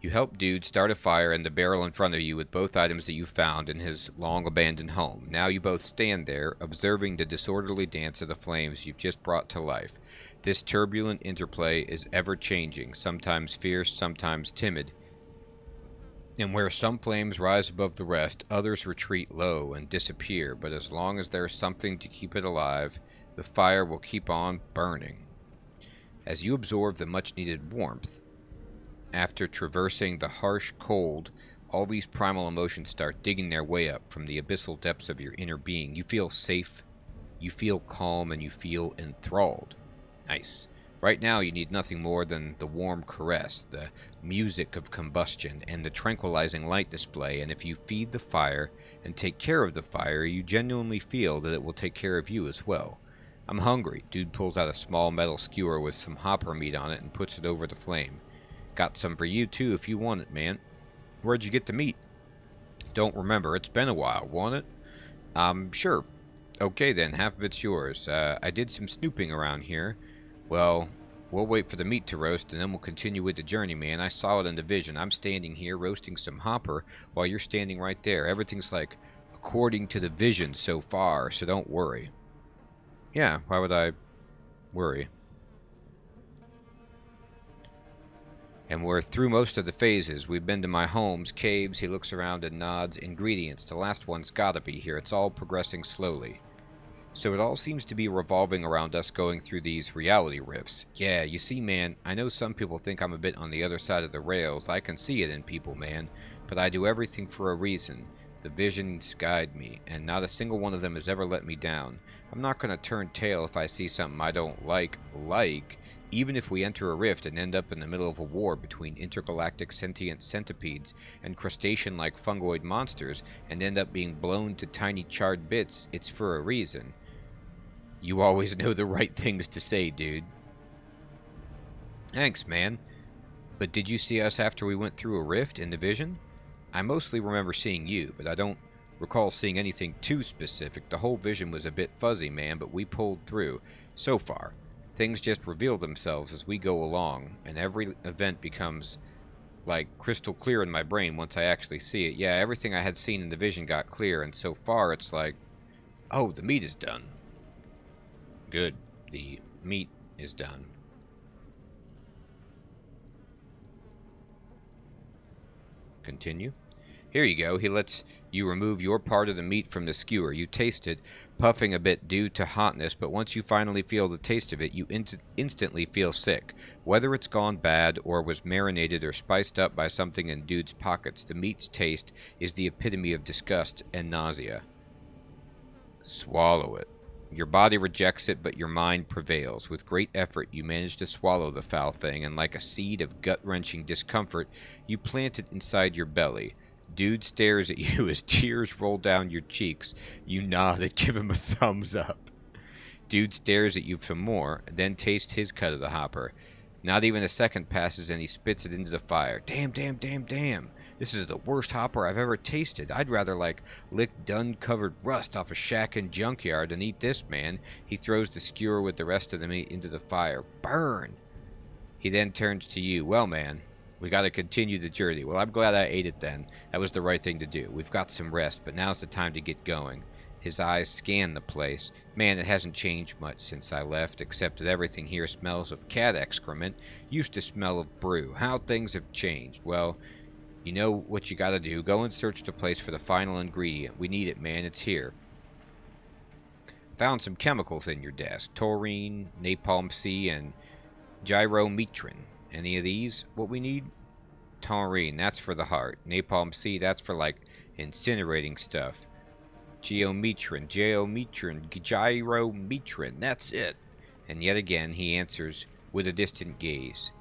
You help dude start a fire in the barrel in front of you with both items that you found in his long-abandoned home. Now you both stand there, observing the disorderly dance of the flames you've just brought to life. This turbulent interplay is ever-changing, sometimes fierce, sometimes timid. And where some flames rise above the rest, others retreat low and disappear, but as long as there is something to keep it alive, the fire will keep on burning. As you absorb the much-needed warmth, after traversing the harsh cold, all these primal emotions start digging their way up from the abyssal depths of your inner being. You feel safe, you feel calm, and you feel enthralled. Nice. Right now you need nothing more than the warm caress, the music of combustion, and the tranquilizing light display, and if you feed the fire and take care of the fire, you genuinely feel that it will take care of you as well. I'm hungry. Dude pulls out a small metal skewer with some hopper meat on it and puts it over the flame. Got some for you too if you want it, man. Where'd you get the meat? Don't remember. It's been a while. Want it? Sure. Okay then, half of it's yours. I did some snooping around here. Well, we'll wait for the meat to roast, and then we'll continue with the journey, man. I saw it in the vision. I'm standing here roasting some hopper while you're standing right there. Everything's like according to the vision so far, so don't worry. Yeah, why would I worry? And we're through most of the phases. We've been to my homes, caves. He looks around and nods. Ingredients. The last one's gotta be here. It's all progressing slowly. So it all seems to be revolving around us going through these reality rifts. Yeah, you see, man, I know some people think I'm a bit on the other side of the rails. I can see it in people, man. But I do everything for a reason. The visions guide me, and not a single one of them has ever let me down. I'm not going to turn tail if I see something I don't like, even if we enter a rift and end up in the middle of a war between intergalactic sentient centipedes and crustacean-like fungoid monsters and end up being blown to tiny charred bits, it's for a reason. You always know the right things to say, dude. Thanks, man. But did you see us after we went through a rift in the vision? I mostly remember seeing you, but I don't recall seeing anything too specific. The whole vision was a bit fuzzy, man, but we pulled through. So far. Things just reveal themselves as we go along, and every event becomes, like, crystal clear in my brain once I actually see it. Yeah, everything I had seen in the vision got clear, and so far it's like, oh, the meat is done. Good. The meat is done. Continue. Here you go. He lets you remove your part of the meat from the skewer. You taste it, puffing a bit due to hotness, but once you finally feel the taste of it, you instantly feel sick. Whether it's gone bad or was marinated or spiced up by something in dude's pockets, the meat's taste is the epitome of disgust and nausea. Swallow it. Your body rejects it, but your mind prevails. With great effort, you manage to swallow the foul thing, and like a seed of gut-wrenching discomfort, you plant it inside your belly. Dude stares at you as tears roll down your cheeks. You nod and give him a thumbs up. Dude stares at you for more, then tastes his cut of the hopper. Not even a second passes and he spits it into the fire. Damn, damn, damn, damn. This is the worst hopper I've ever tasted. I'd rather, like, lick dun-covered rust off a shack and junkyard than eat this, man. He throws the skewer with the rest of the meat into the fire. Burn! He then turns to you. Well, man, we gotta continue the journey. Well, I'm glad I ate it then. That was the right thing to do. We've got some rest, but now's the time to get going. His eyes scan the place. Man, it hasn't changed much since I left, except that everything here smells of cat excrement. Used to smell of brew. How things have changed. Well, you know what you gotta do. Go and search the place for the final ingredient. We need it, man. It's here. Found some chemicals in your desk. Taurine, napalm C, and gyrometrin. Any of these what we need? Taurine, that's for the heart. Napalm C, that's for, like, incinerating stuff. Geometrin, gyrometrin, that's it. And yet again he answers with a distant gaze.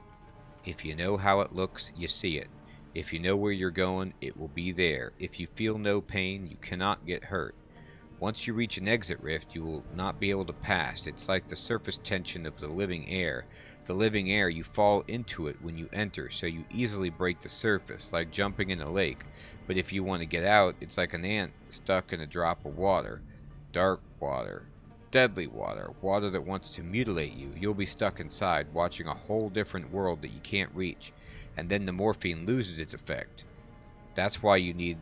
If you know how it looks, you see it. If you know where you're going, it will be there. If you feel no pain, you cannot get hurt. Once you reach an exit rift, you will not be able to pass. It's like the surface tension of the living air. The living air, you fall into it when you enter, so you easily break the surface, like jumping in a lake. But if you want to get out, it's like an ant stuck in a drop of water. Dark water. Deadly water. Water that wants to mutilate you. You'll be stuck inside, watching a whole different world that you can't reach. And then the morphine loses its effect. That's why you need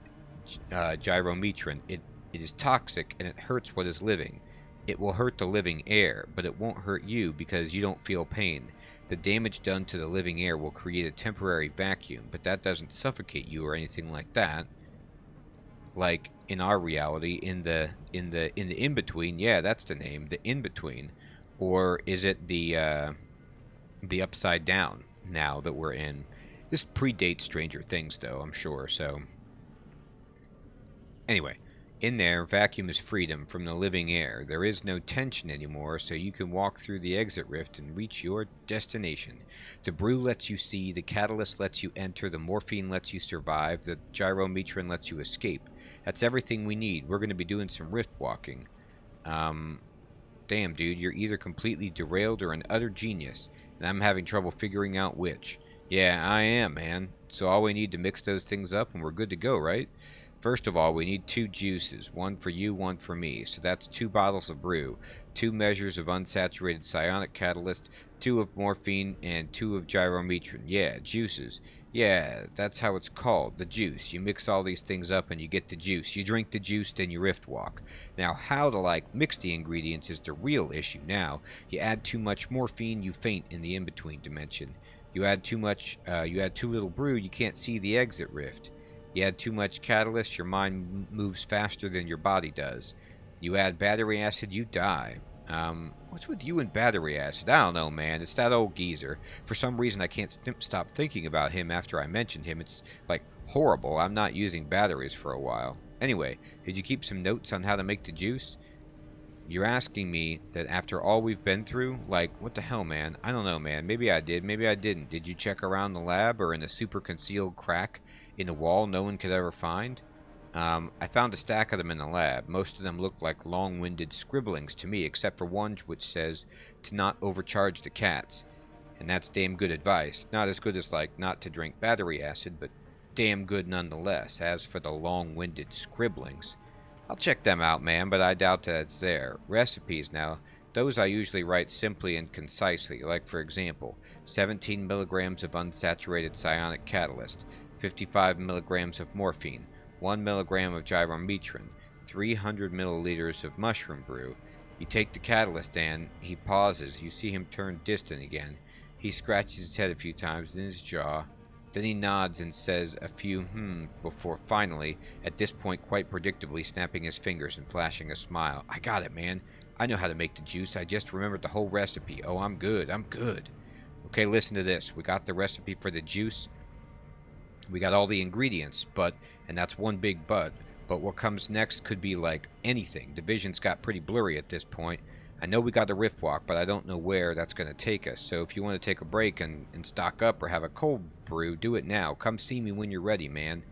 gyrometrin. It is toxic and it hurts what is living. It will hurt the living air, but it won't hurt you because you don't feel pain. The damage done to the living air will create a temporary vacuum, but that doesn't suffocate you or anything like that. Like in our reality, in the in-between, yeah, that's the name, the in-between. Or is it the upside down now that we're in? This predates Stranger Things, though, I'm sure, so... Anyway, in there, vacuum is freedom from the living air. There is no tension anymore, so you can walk through the exit rift and reach your destination. The brew lets you see, the catalyst lets you enter, the morphine lets you survive, the gyrometron lets you escape. That's everything we need. We're going to be doing some rift walking. Damn, dude, you're either completely derailed or an utter genius, and I'm having trouble figuring out which. Yeah, I am, man. So all we need to mix those things up and we're good to go, right? First of all, we need 2 juices, one for you, one for me. So that's 2 bottles of brew, 2 measures of unsaturated psionic catalyst, 2 of morphine, and 2 of gyrometron. Yeah, juices. Yeah, that's how it's called, the juice. You mix all these things up and you get the juice. You drink the juice, then you rift walk. Now, how to, mix the ingredients is the real issue now. You add too much morphine, you faint in the in-between dimension. You add too little brew, you can't see the exit rift. You add too much catalyst, your mind moves faster than your body does. You add battery acid, you die. What's with you and battery acid? I don't know, man. It's that old geezer. For some reason, I can't stop thinking about him after I mentioned him. It's, horrible. I'm not using batteries for a while. Anyway, did you keep some notes on how to make the juice? You're asking me that after all we've been through? What the hell, man? I don't know, man. Maybe I did, maybe I didn't. Did you check around the lab or in a super concealed crack in the wall no one could ever find? I found a stack of them in the lab. Most of them look like long-winded scribblings to me, except for one which says to not overcharge the cats. And that's damn good advice. Not as good as, not to drink battery acid, but damn good nonetheless. As for the long-winded scribblings... I'll check them out, man, but I doubt that it's there. Recipes, now, those I usually write simply and concisely, for example, 17 milligrams of unsaturated psionic catalyst, 55 milligrams of morphine, 1 milligram of gyrometron, 300 milliliters of mushroom brew. You take the catalyst, and he pauses. You see him turn distant again. He scratches his head a few times in his jaw. Then he nods and says a few before finally, at this point quite predictably, snapping his fingers and flashing a smile. I got it, man. I know how to make the juice. I just remembered the whole recipe. Oh, I'm good. I'm good. Okay, listen to this. We got the recipe for the juice. We got all the ingredients, and that's one big but what comes next could be anything. The vision's got pretty blurry at this point. I know we got a rift walk, but I don't know where that's going to take us. So if you want to take a break and stock up or have a cold brew, do it now. Come see me when you're ready, man.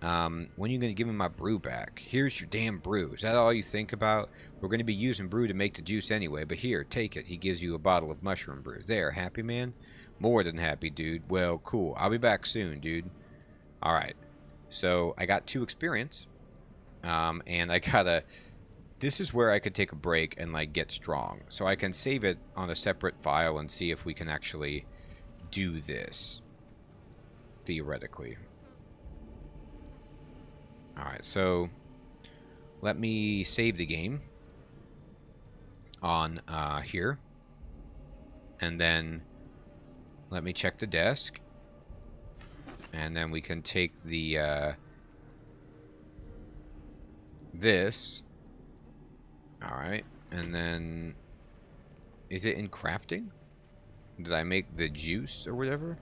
When are you going to give me my brew back? Here's your damn brew. Is that all you think about? We're going to be using brew to make the juice anyway, but here, take it. He gives you a bottle of mushroom brew. There, happy, man? More than happy, dude. Well, cool. I'll be back soon, dude. Alright. So, I got 2 experience. And I got this is where I could take a break and get strong. So I can save it on a separate file and see if we can actually do this. Theoretically. Alright, so let me save the game on here. And then let me check the desk. And then we can take the this. Alright, and then... Is it in crafting? Did I make the juice or whatever?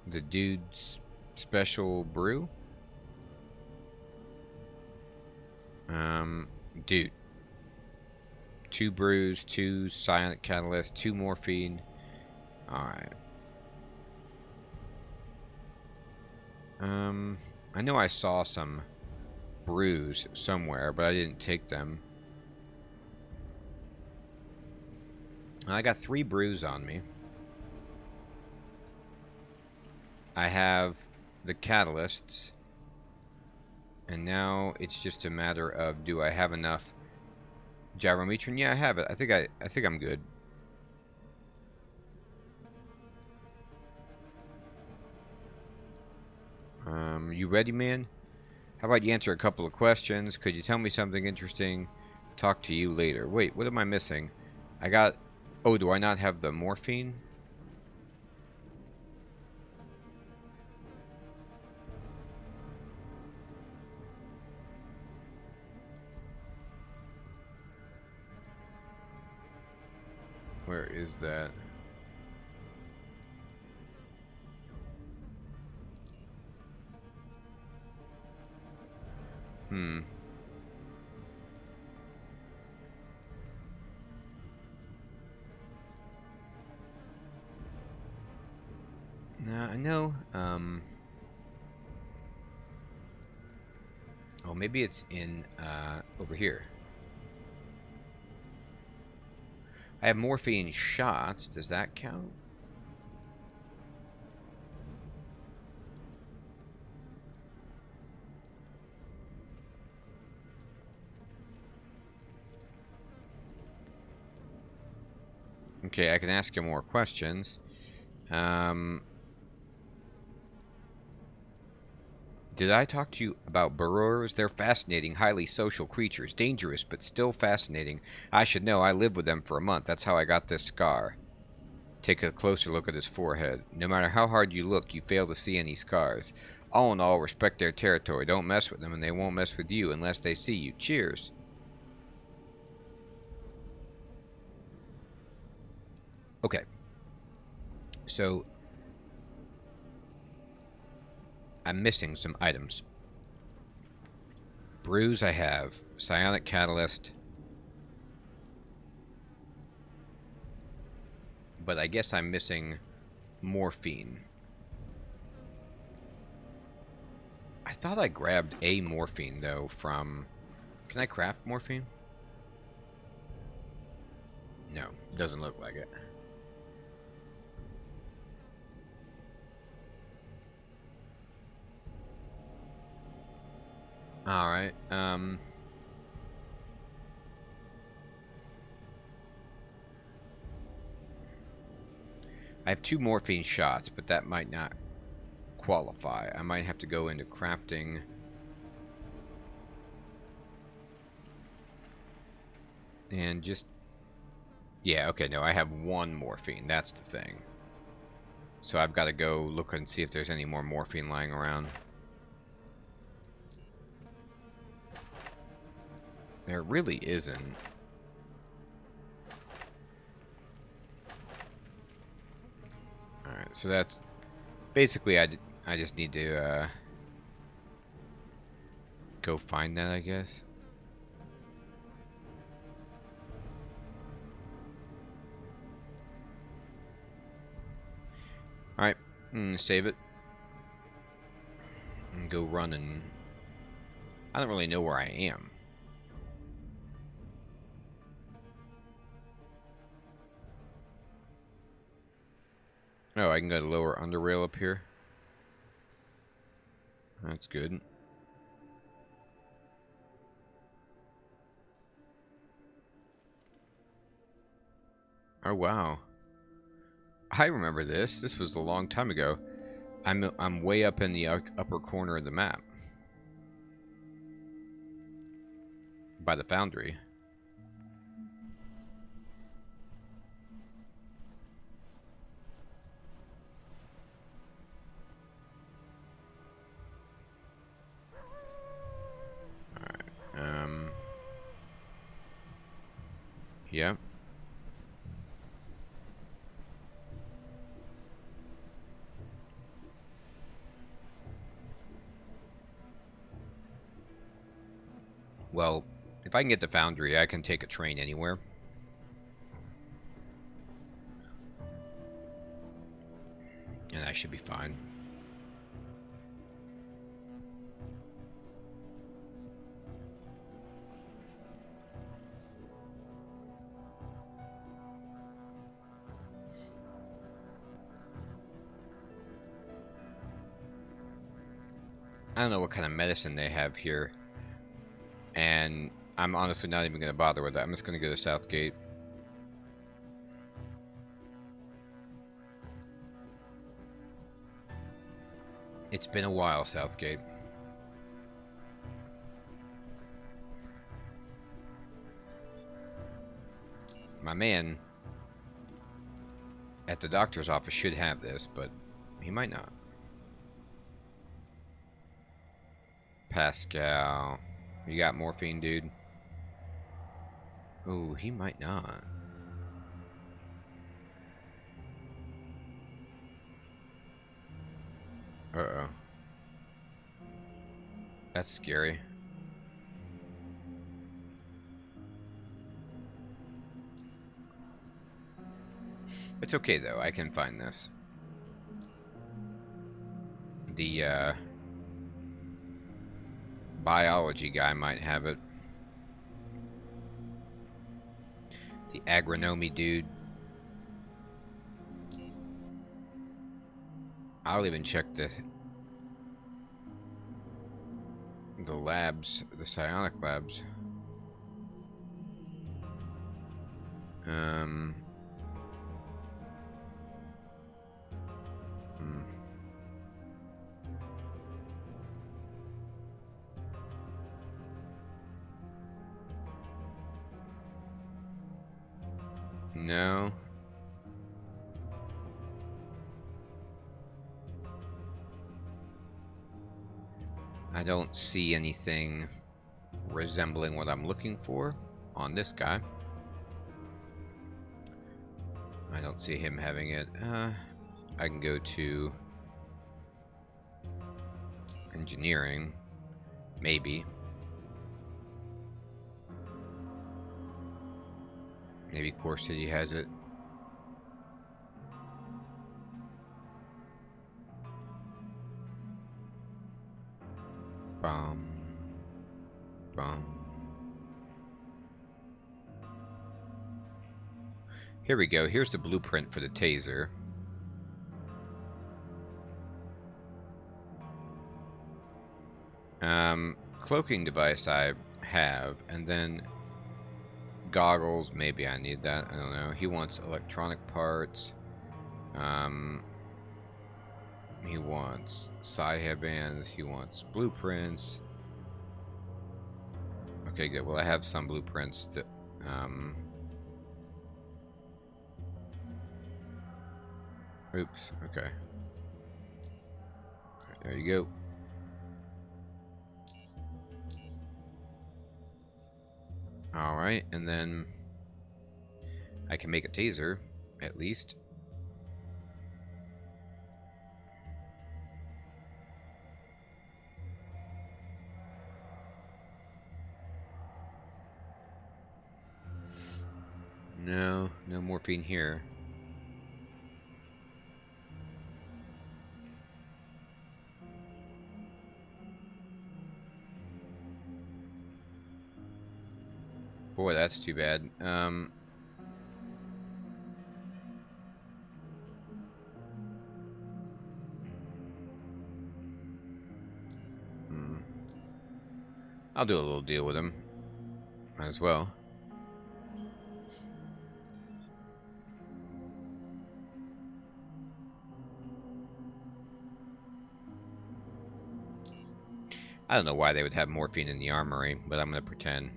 The dude's special brew? Dude. 2 brews, 2 psionic catalyst, 2 morphine. Alright. I know I saw some brews somewhere, but I didn't take them. I got 3 brews on me. I have the catalysts. And now it's just a matter of, do I have enough gyrometron? Yeah, I have it. I think I'm good. You ready, man? How about you answer a couple of questions? Could you tell me something interesting? Talk to you later. Wait, what am I missing? I got... Oh, do I not have the morphine? Where is that? Hmm. I know. Oh, maybe it's in, over here. I have morphine shots. Does that count? Okay, I can ask you more questions. Did I talk to you about burrowers? They're fascinating, highly social creatures. Dangerous, but still fascinating. I should know. I lived with them for a month. That's how I got this scar. Take a closer look at his forehead. No matter how hard you look, you fail to see any scars. All in all, respect their territory. Don't mess with them, and they won't mess with you unless they see you. Cheers. Okay. So, I'm missing some items. Bruise I have. Psionic Catalyst. But I guess I'm missing morphine. I thought I grabbed a morphine, though, from... Can I craft morphine? No, doesn't look like it. Alright, I have 2 morphine shots, but that might not qualify. I might have to go into crafting. And just... Yeah, okay, no, I have 1 morphine. That's the thing. So I've got to go look and see if there's any more morphine lying around. There really isn't. Alright, so that's... Basically, I just need to go find that, I guess. Alright, save it. And go run and... I don't really know where I am. Oh, I can go to lower UnderRail up here. That's good. Oh, wow. I remember this. This was a long time ago. I'm way up in the upper corner of the map. By the foundry. Alright, yeah. Well, if I can get the foundry, I can take a train anywhere. And I should be fine. I don't know what kind of medicine they have here. And I'm honestly not even going to bother with that. I'm just going to go to Southgate. It's been a while, Southgate. My man at the doctor's office should have this, but he might not. Pascal. You got morphine, dude? Ooh, he might not. Uh-oh. That's scary. It's okay, though. I can find this. The, biology guy might have it. The agronomy dude. I'll even check the labs, the psionic labs. No. I don't see anything resembling what I'm looking for on this guy. I don't see him having it. I can go to engineering, maybe. Maybe Core City has it. Bum. Bum. Here we go. Here's the blueprint for the taser. Cloaking device I have, and then goggles, maybe I need that. I don't know. He wants electronic parts. He wants psi headbands. He wants blueprints. Okay, good. Well, I have some blueprints that, oops. Okay. Right, there you go. Alright, and then I can make a taser, at least. No morphine here. Boy, that's too bad. I'll do a little deal with him. Might as well. I don't know why they would have morphine in the armory, but I'm going to pretend.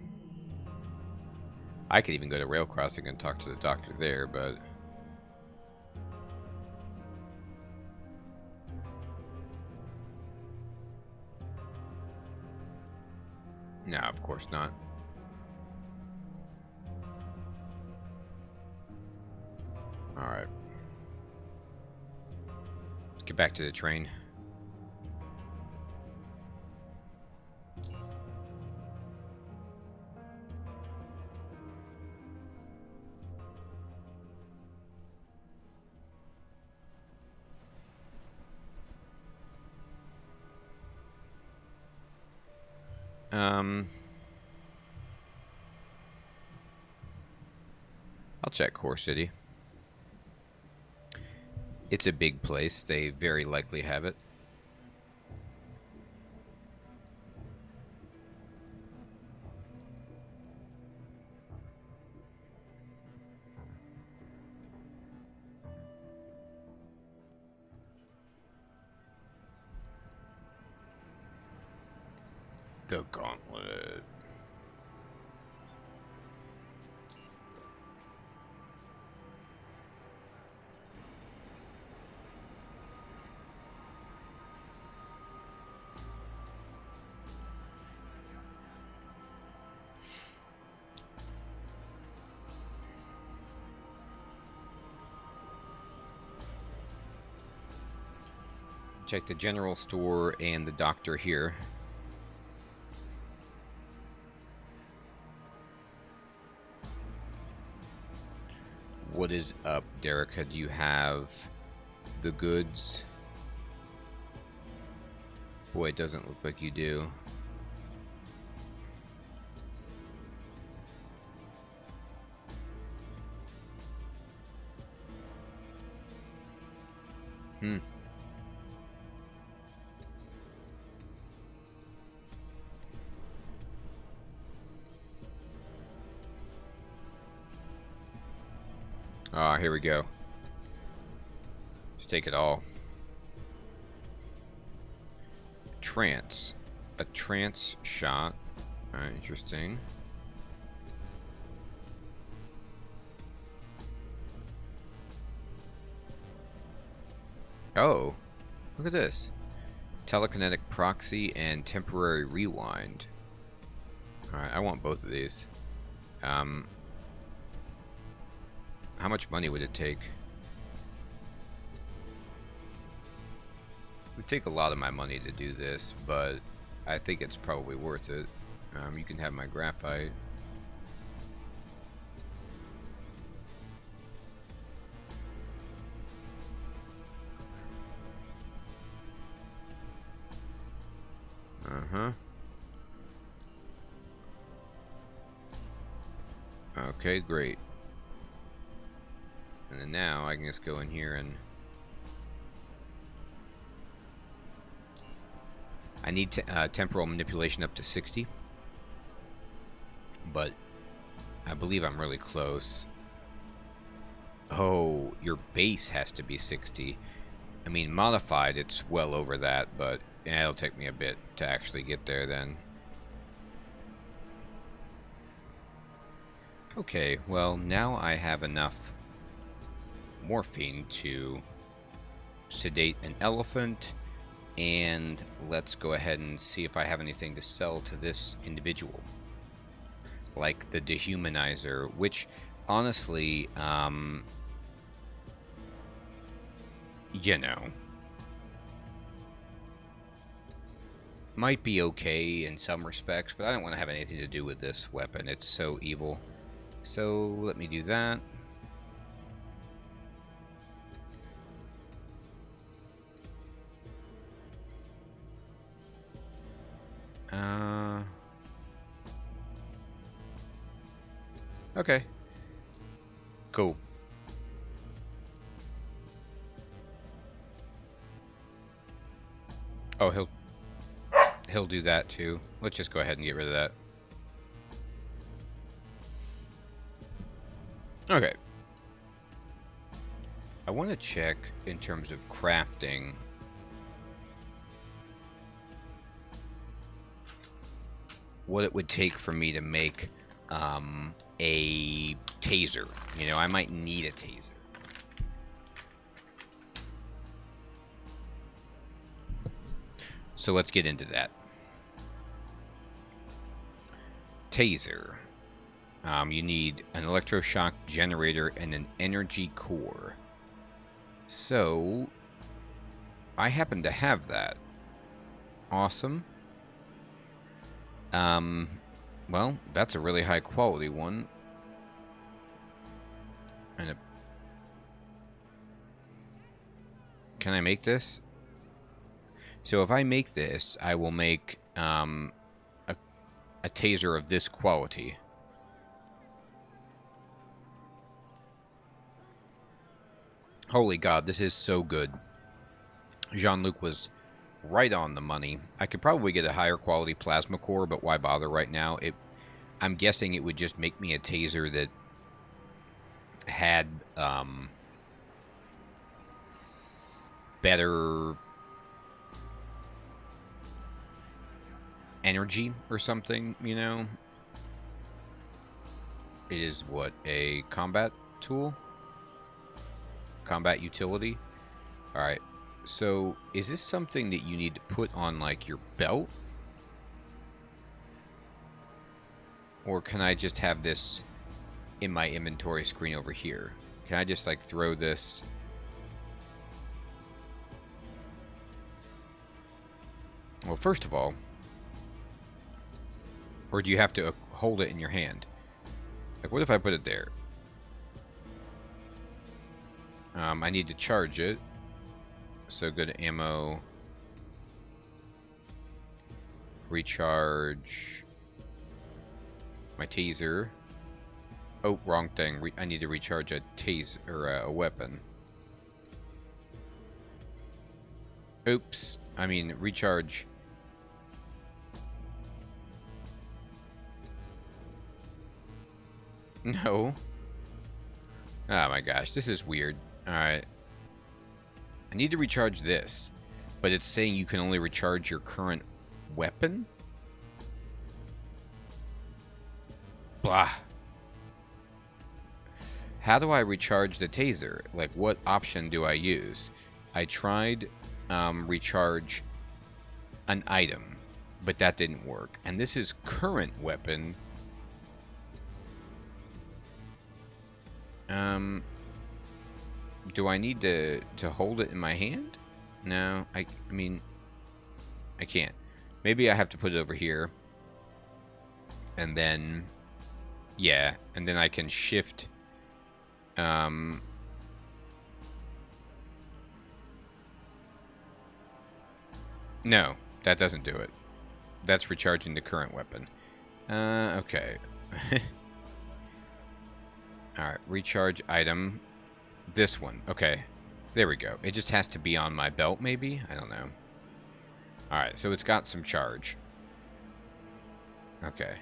I could even go to Rail Crossing and talk to the doctor there, but... no, of course not. Alright. Let's get back to the train. I'll check Core City. It's a big place. They very likely have it. The gauntlet. check the general store and the doctor here. What is up, Derica? Do you have the goods? Boy, it doesn't look like you do. Ah, here we go. Let's take it all. Trance. A trance shot. Alright, interesting. Oh, look at this. Telekinetic proxy and temporary rewind. Alright, I want both of these. How much money would it take? It would take a lot of my money to do this, but I think it's probably worth it. You can have my graphite. Okay, great. And then now I can just go in here and I need temporal manipulation up to 60, but I believe I'm really close. Oh, your base has to be 60. I mean, modified, it's well over that, but yeah, it'll take me a bit to actually get there then. Okay, well, now I have enough morphine to sedate an elephant, and let's go ahead and see if I have anything to sell to this individual. Like the dehumanizer, which, honestly, you know, might be okay in some respects, but I don't want to have anything to do with this weapon. It's so evil. So let me do that. Okay. Cool. Oh, he'll do that too. Let's just go ahead and get rid of that. Okay. I want to check in terms of crafting. What it would take for me to make a taser. You know, I might need a taser. So let's get into that. Taser. You need an electroshock generator and an energy core. So, I happen to have that. Awesome. Well, that's a really high quality one. And can I make this? So if I make this, I will make a taser of this quality. Holy God, this is so good. Jean-Luc was right on the money. I could probably get a higher quality plasma core, but why bother right now? I'm guessing it would just make me a taser that had better energy or something, you know? It is what, a combat tool? Combat utility? Alright, so is this something that you need to put on, like, your belt? Or can I just have this in my inventory screen over here? Can I just, like, throw this? Well, first of all, or do you have to hold it in your hand? Like, what if I put it there? I need to charge it. So go to ammo. Recharge my taser. Oh, wrong thing. I need to recharge a taser or a weapon. Oops. I mean, recharge. No. Oh my gosh, this is weird. Alright. I need to recharge this, but it's saying you can only recharge your current weapon? Blah. How do I recharge the taser? Like, what option do I use? I tried recharge an item, but that didn't work. And this is current weapon. Do I need to hold it in my hand? No, I mean, I can't. Maybe I have to put it over here. And then, yeah, and then I can shift. No, that doesn't do it. That's recharging the current weapon. Okay. Alright, recharge item. This one. Okay. There we go. It just has to be on my belt, maybe? I don't know. Alright, so it's got some charge. Okay.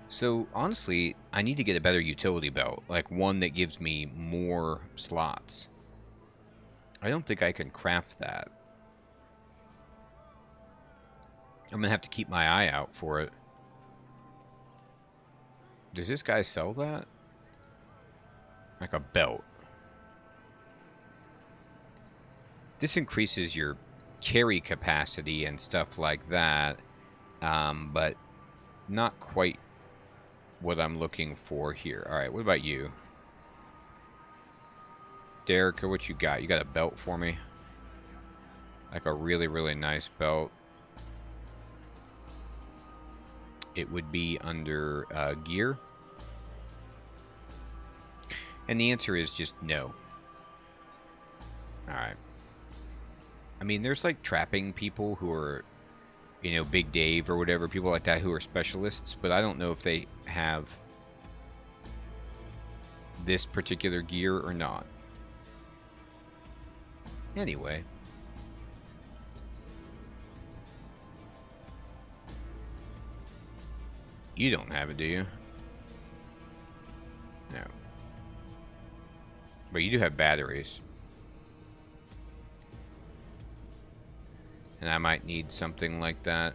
So, honestly, I need to get a better utility belt. Like, one that gives me more slots. I don't think I can craft that. I'm going to have to keep my eye out for it. Does this guy sell that? Like a belt. This increases your carry capacity and stuff like that. But not quite what I'm looking for here. Alright, what about you? Derek, what you got? You got a belt for me? Like a really, really nice belt. It would be under gear. And the answer is just no. Alright. I mean, there's like trapping people who are, you know, Big Dave or whatever, people like that who are specialists, but I don't know if they have this particular gear or not. Anyway. You don't have it, do you? No. But you do have batteries. And I might need something like that.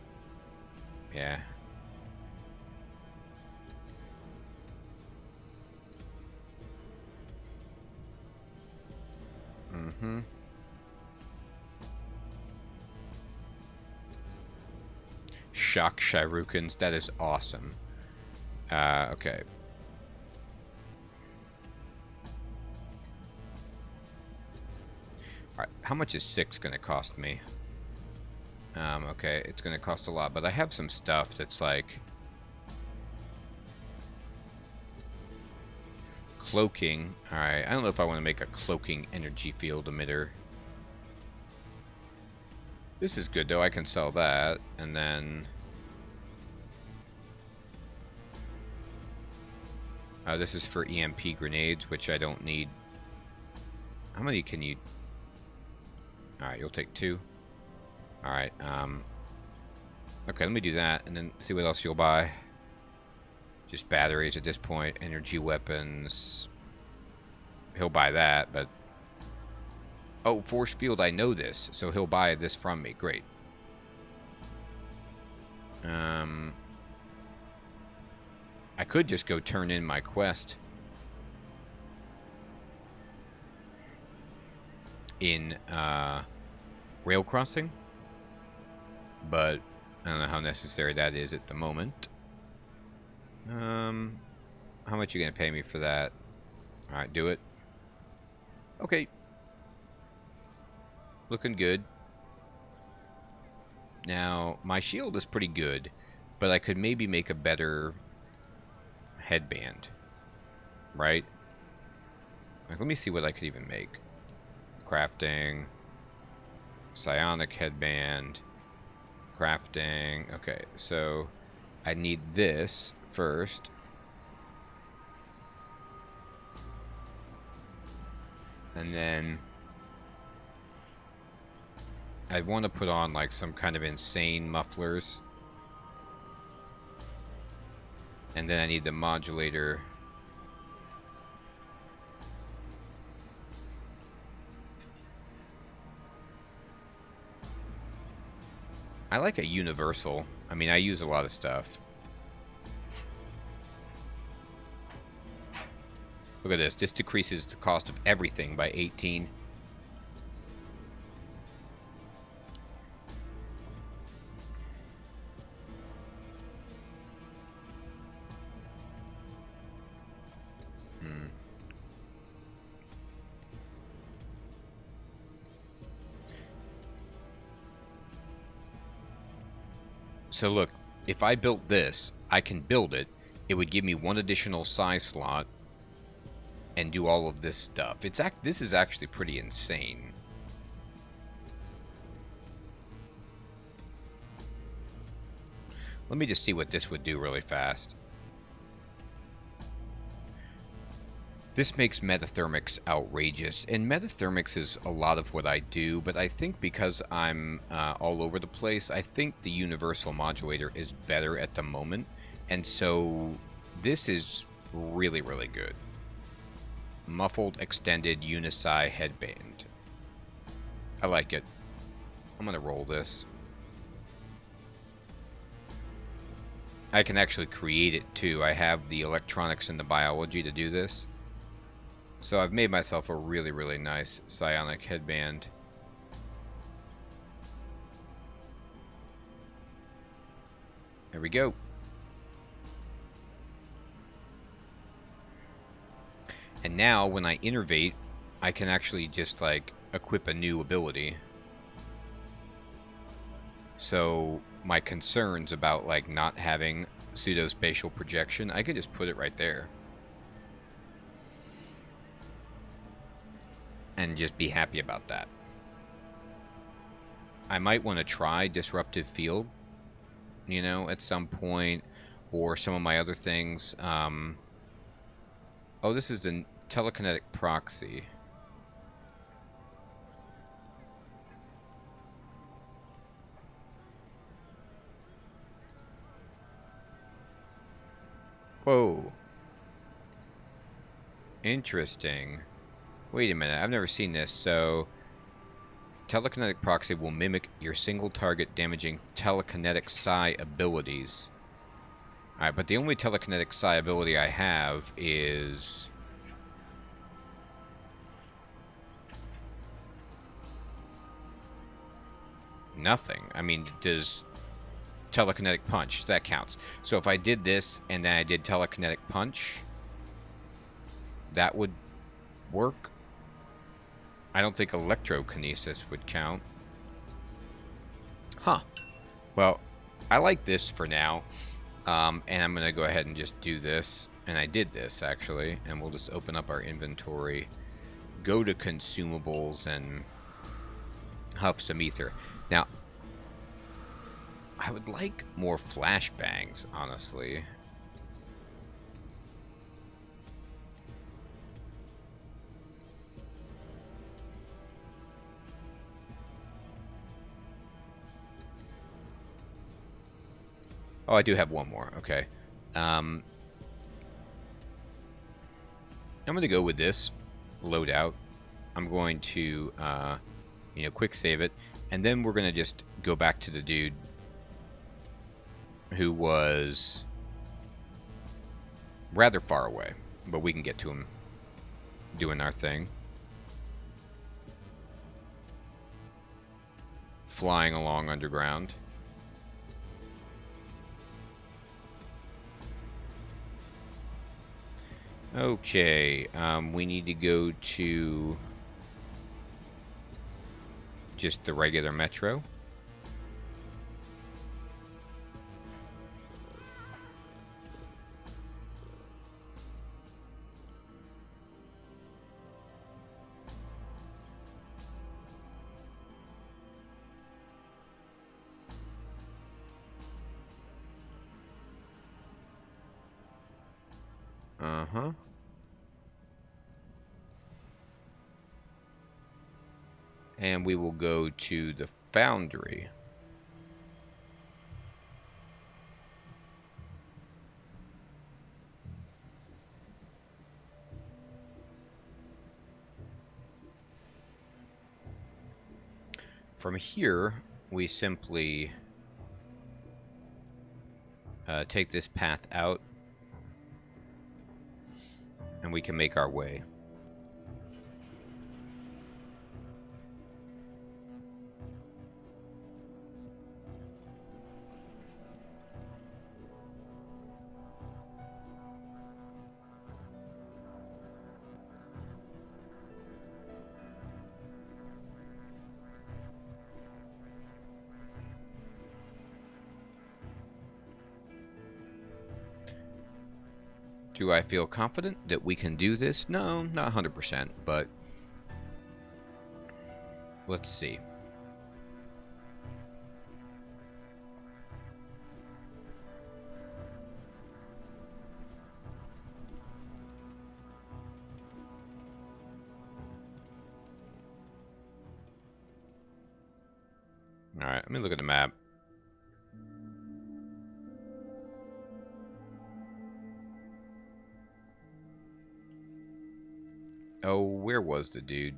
Yeah. Mm-hmm. Shock Shirukans. That is awesome. Okay. Alright, how much is 6 going to cost me? Okay, it's going to cost a lot, but I have some stuff that's like cloaking. Alright, I don't know if I want to make a cloaking energy field emitter. This is good though, I can sell that, and then this is for EMP grenades, which I don't need. How many can you... Alright, you'll take 2. Alright, okay, let me do that, and then see what else you'll buy. Just batteries at this point, energy weapons. He'll buy that, but... Oh, force field, I know this, so he'll buy this from me. Great. I could just go turn in my quest in rail crossing, but I don't know how necessary that is at the moment. How much you gonna pay me for that? Alright, do it. Okay. Looking good. Now, my shield is pretty good, but I could maybe make a better headband, right? Like, let me see what I could even make. Crafting, psionic headband, crafting. Okay, so I need this first. And then I want to put on like some kind of insane mufflers. And then I need the modulator. I like a universal. I mean, I use a lot of stuff. Look at this. This decreases the cost of everything by 18. So look, if I built this, I can build it. It would give me one additional size slot and do all of this stuff. This is actually pretty insane. Let me just see what this would do really fast. This makes metathermics outrageous, and metathermics is a lot of what I do, but I think because I'm all over the place, I think the universal modulator is better at the moment, and so this is really, really good. Muffled extended unisi headband. I like it. I'm gonna roll this. I can actually create it too. I have the electronics and the biology to do this. So I've made myself a really, really nice psionic headband. There we go. And now when I innervate, I can actually just like equip a new ability. So my concerns about like not having pseudospatial projection, I could just put it right there. And just be happy about that. I might want to try disruptive field, you know, at some point, or some of my other things. Oh, this is the telekinetic proxy. Whoa. Interesting. Wait a minute, I've never seen this. So, telekinetic proxy will mimic your single target damaging telekinetic psi abilities. Alright, but the only telekinetic psi ability I have is... nothing. I mean, does telekinetic punch, that counts. So if I did this and then I did telekinetic punch, that would work. I don't think electrokinesis would count. Huh. Well, I like this for now. And I'm going to go ahead and just do this. And I did this, actually. And we'll just open up our inventory. Go to consumables and huff some ether. Now, I would like more flashbangs, honestly. Oh, I do have one more. Okay. I'm going to go with this loadout. I'm going to, quick save it. And then we're going to just go back to the dude who was rather far away. But we can get to him doing our thing. Flying along underground. Okay, we need to go to just the regular metro. Uh-huh. And we will go to the foundry. From here, we simply take this path out, and we can make our way. Do I feel confident that we can do this? No, not 100%, but let's see. Alright, let me look at the map. Oh, where was the dude?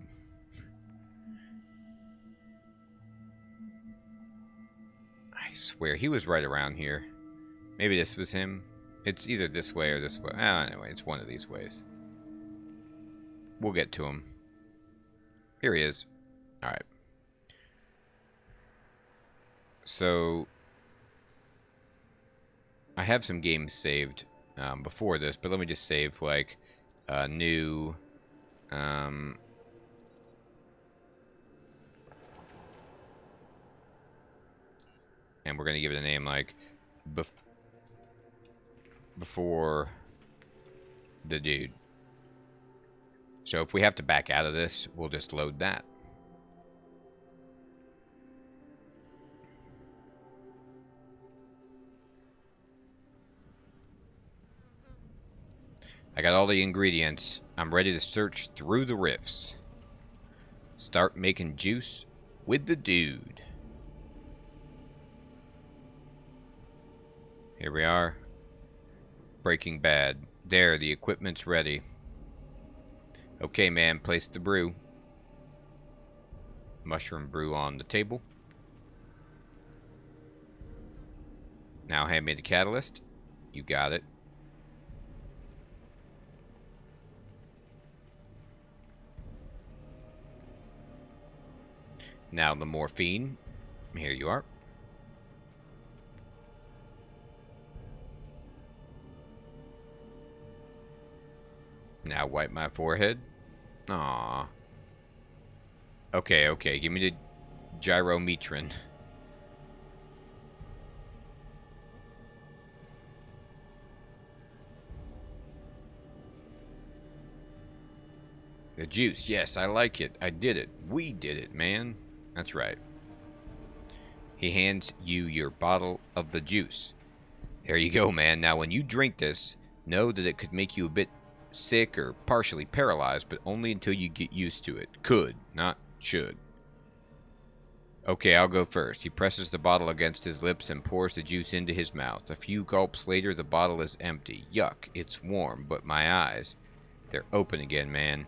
I swear, he was right around here. Maybe this was him. It's either this way or this way. Anyway, it's one of these ways. We'll get to him. Here he is. Alright. So, I have some games saved before this, but let me just save, like, new... and we're going to give it a name like before the dude. So if we have to back out of this, we'll just load that. I got all the ingredients. I'm ready to search through the rifts. Start making juice with the dude. Here we are. Breaking Bad. There, the equipment's ready. Okay, man, place the brew. Mushroom brew on the table. Now hand me the catalyst. You got it. Now the morphine. Here you are. Now wipe my forehead. Aww. Okay, okay. Give me the gyrometrin. The juice. Yes, I like it. I did it. We did it, man. That's right. He hands you your bottle of the juice. There you go, man. Now, when you drink this, know that it could make you a bit sick or partially paralyzed, but only until you get used to it. Could, not should. Okay, I'll go first. He presses the bottle against his lips and pours the juice into his mouth. A few gulps later, the bottle is empty. Yuck, it's warm, but my eyes, they're open again, man.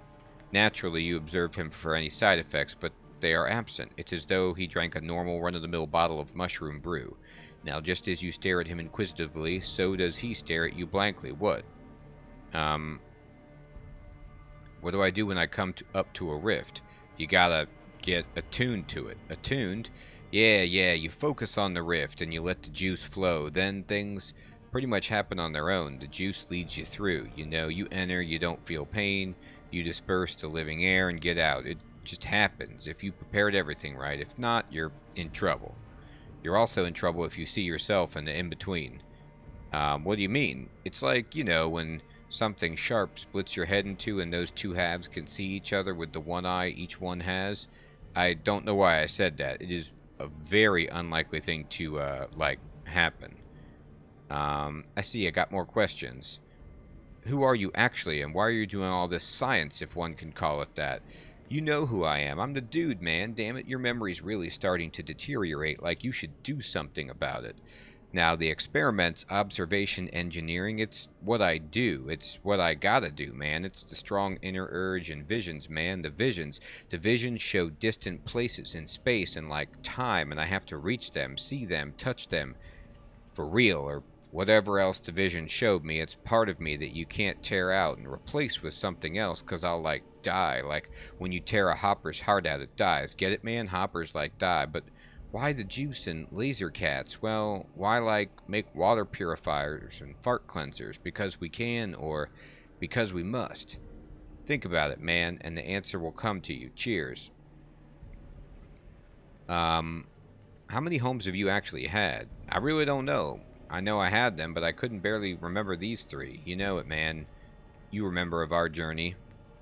Naturally, you observe him for any side effects, but they are absent. It's as though he drank a normal run-of-the-mill bottle of mushroom brew. Now, just as you stare at him inquisitively, so does he stare at you blankly. What? What do I do when I come up to a rift? You gotta get attuned to it. Attuned? Yeah, you focus on the rift and you let the juice flow. Then things pretty much happen on their own. The juice leads you through. You know, you enter, you don't feel pain, you disperse to living air and get out. It just happens if you prepared everything right. If not, you're in trouble. You're also in trouble if you see yourself in the in-between. What do you mean? It's like, you know, when something sharp splits your head in two and those two halves can see each other with the one eye each one has. I don't know why I said that. It is a very unlikely thing to, like, happen. I see I got more questions. Who are you actually, and why are you doing all this science, if one can call it that? You know who I am. I'm the dude, man. Damn it, your memory's really starting to deteriorate, like you should do something about it. Now, the experiments, observation, engineering, it's what I do. It's what I gotta do, man. It's the strong inner urge and visions, man. The visions. The visions show distant places in space and, like, time, and I have to reach them, see them, touch them. For real, or whatever else the vision showed me. It's part of me that you can't tear out and replace with something else, because I'll, like, die. Like, when you tear a hopper's heart out, it dies. Get it, man? Hoppers, like, die. But why the juice and laser cats? Well, why, like, make water purifiers and fart cleansers? Because we can, or because we must? Think about it, man, and the answer will come to you. Cheers. How many homes have you actually had? I really don't know. I know I had them, but I couldn't barely remember these three. You know it, man. You remember of our journey.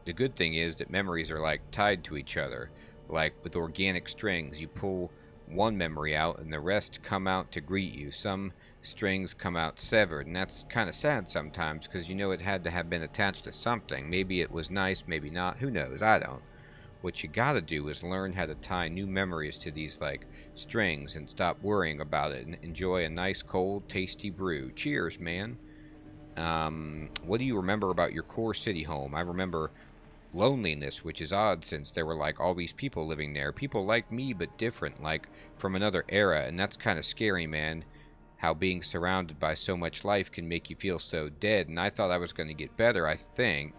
The good thing is that memories are, like, tied to each other. Like with organic strings, you pull one memory out and the rest come out to greet you. Some strings come out severed, and that's kind of sad sometimes, because you know it had to have been attached to something. Maybe it was nice, maybe not. Who knows? I don't. What you gotta do is learn how to tie new memories to these, like, strings and stop worrying about it and enjoy a nice, cold, tasty brew. Cheers, man. What do you remember about your core city home? I remember loneliness, which is odd since there were, like, all these people living there. People like me, but different, like, from another era, and that's kind of scary, man. How being surrounded by so much life can make you feel so dead, and I thought I was going to get better, I think.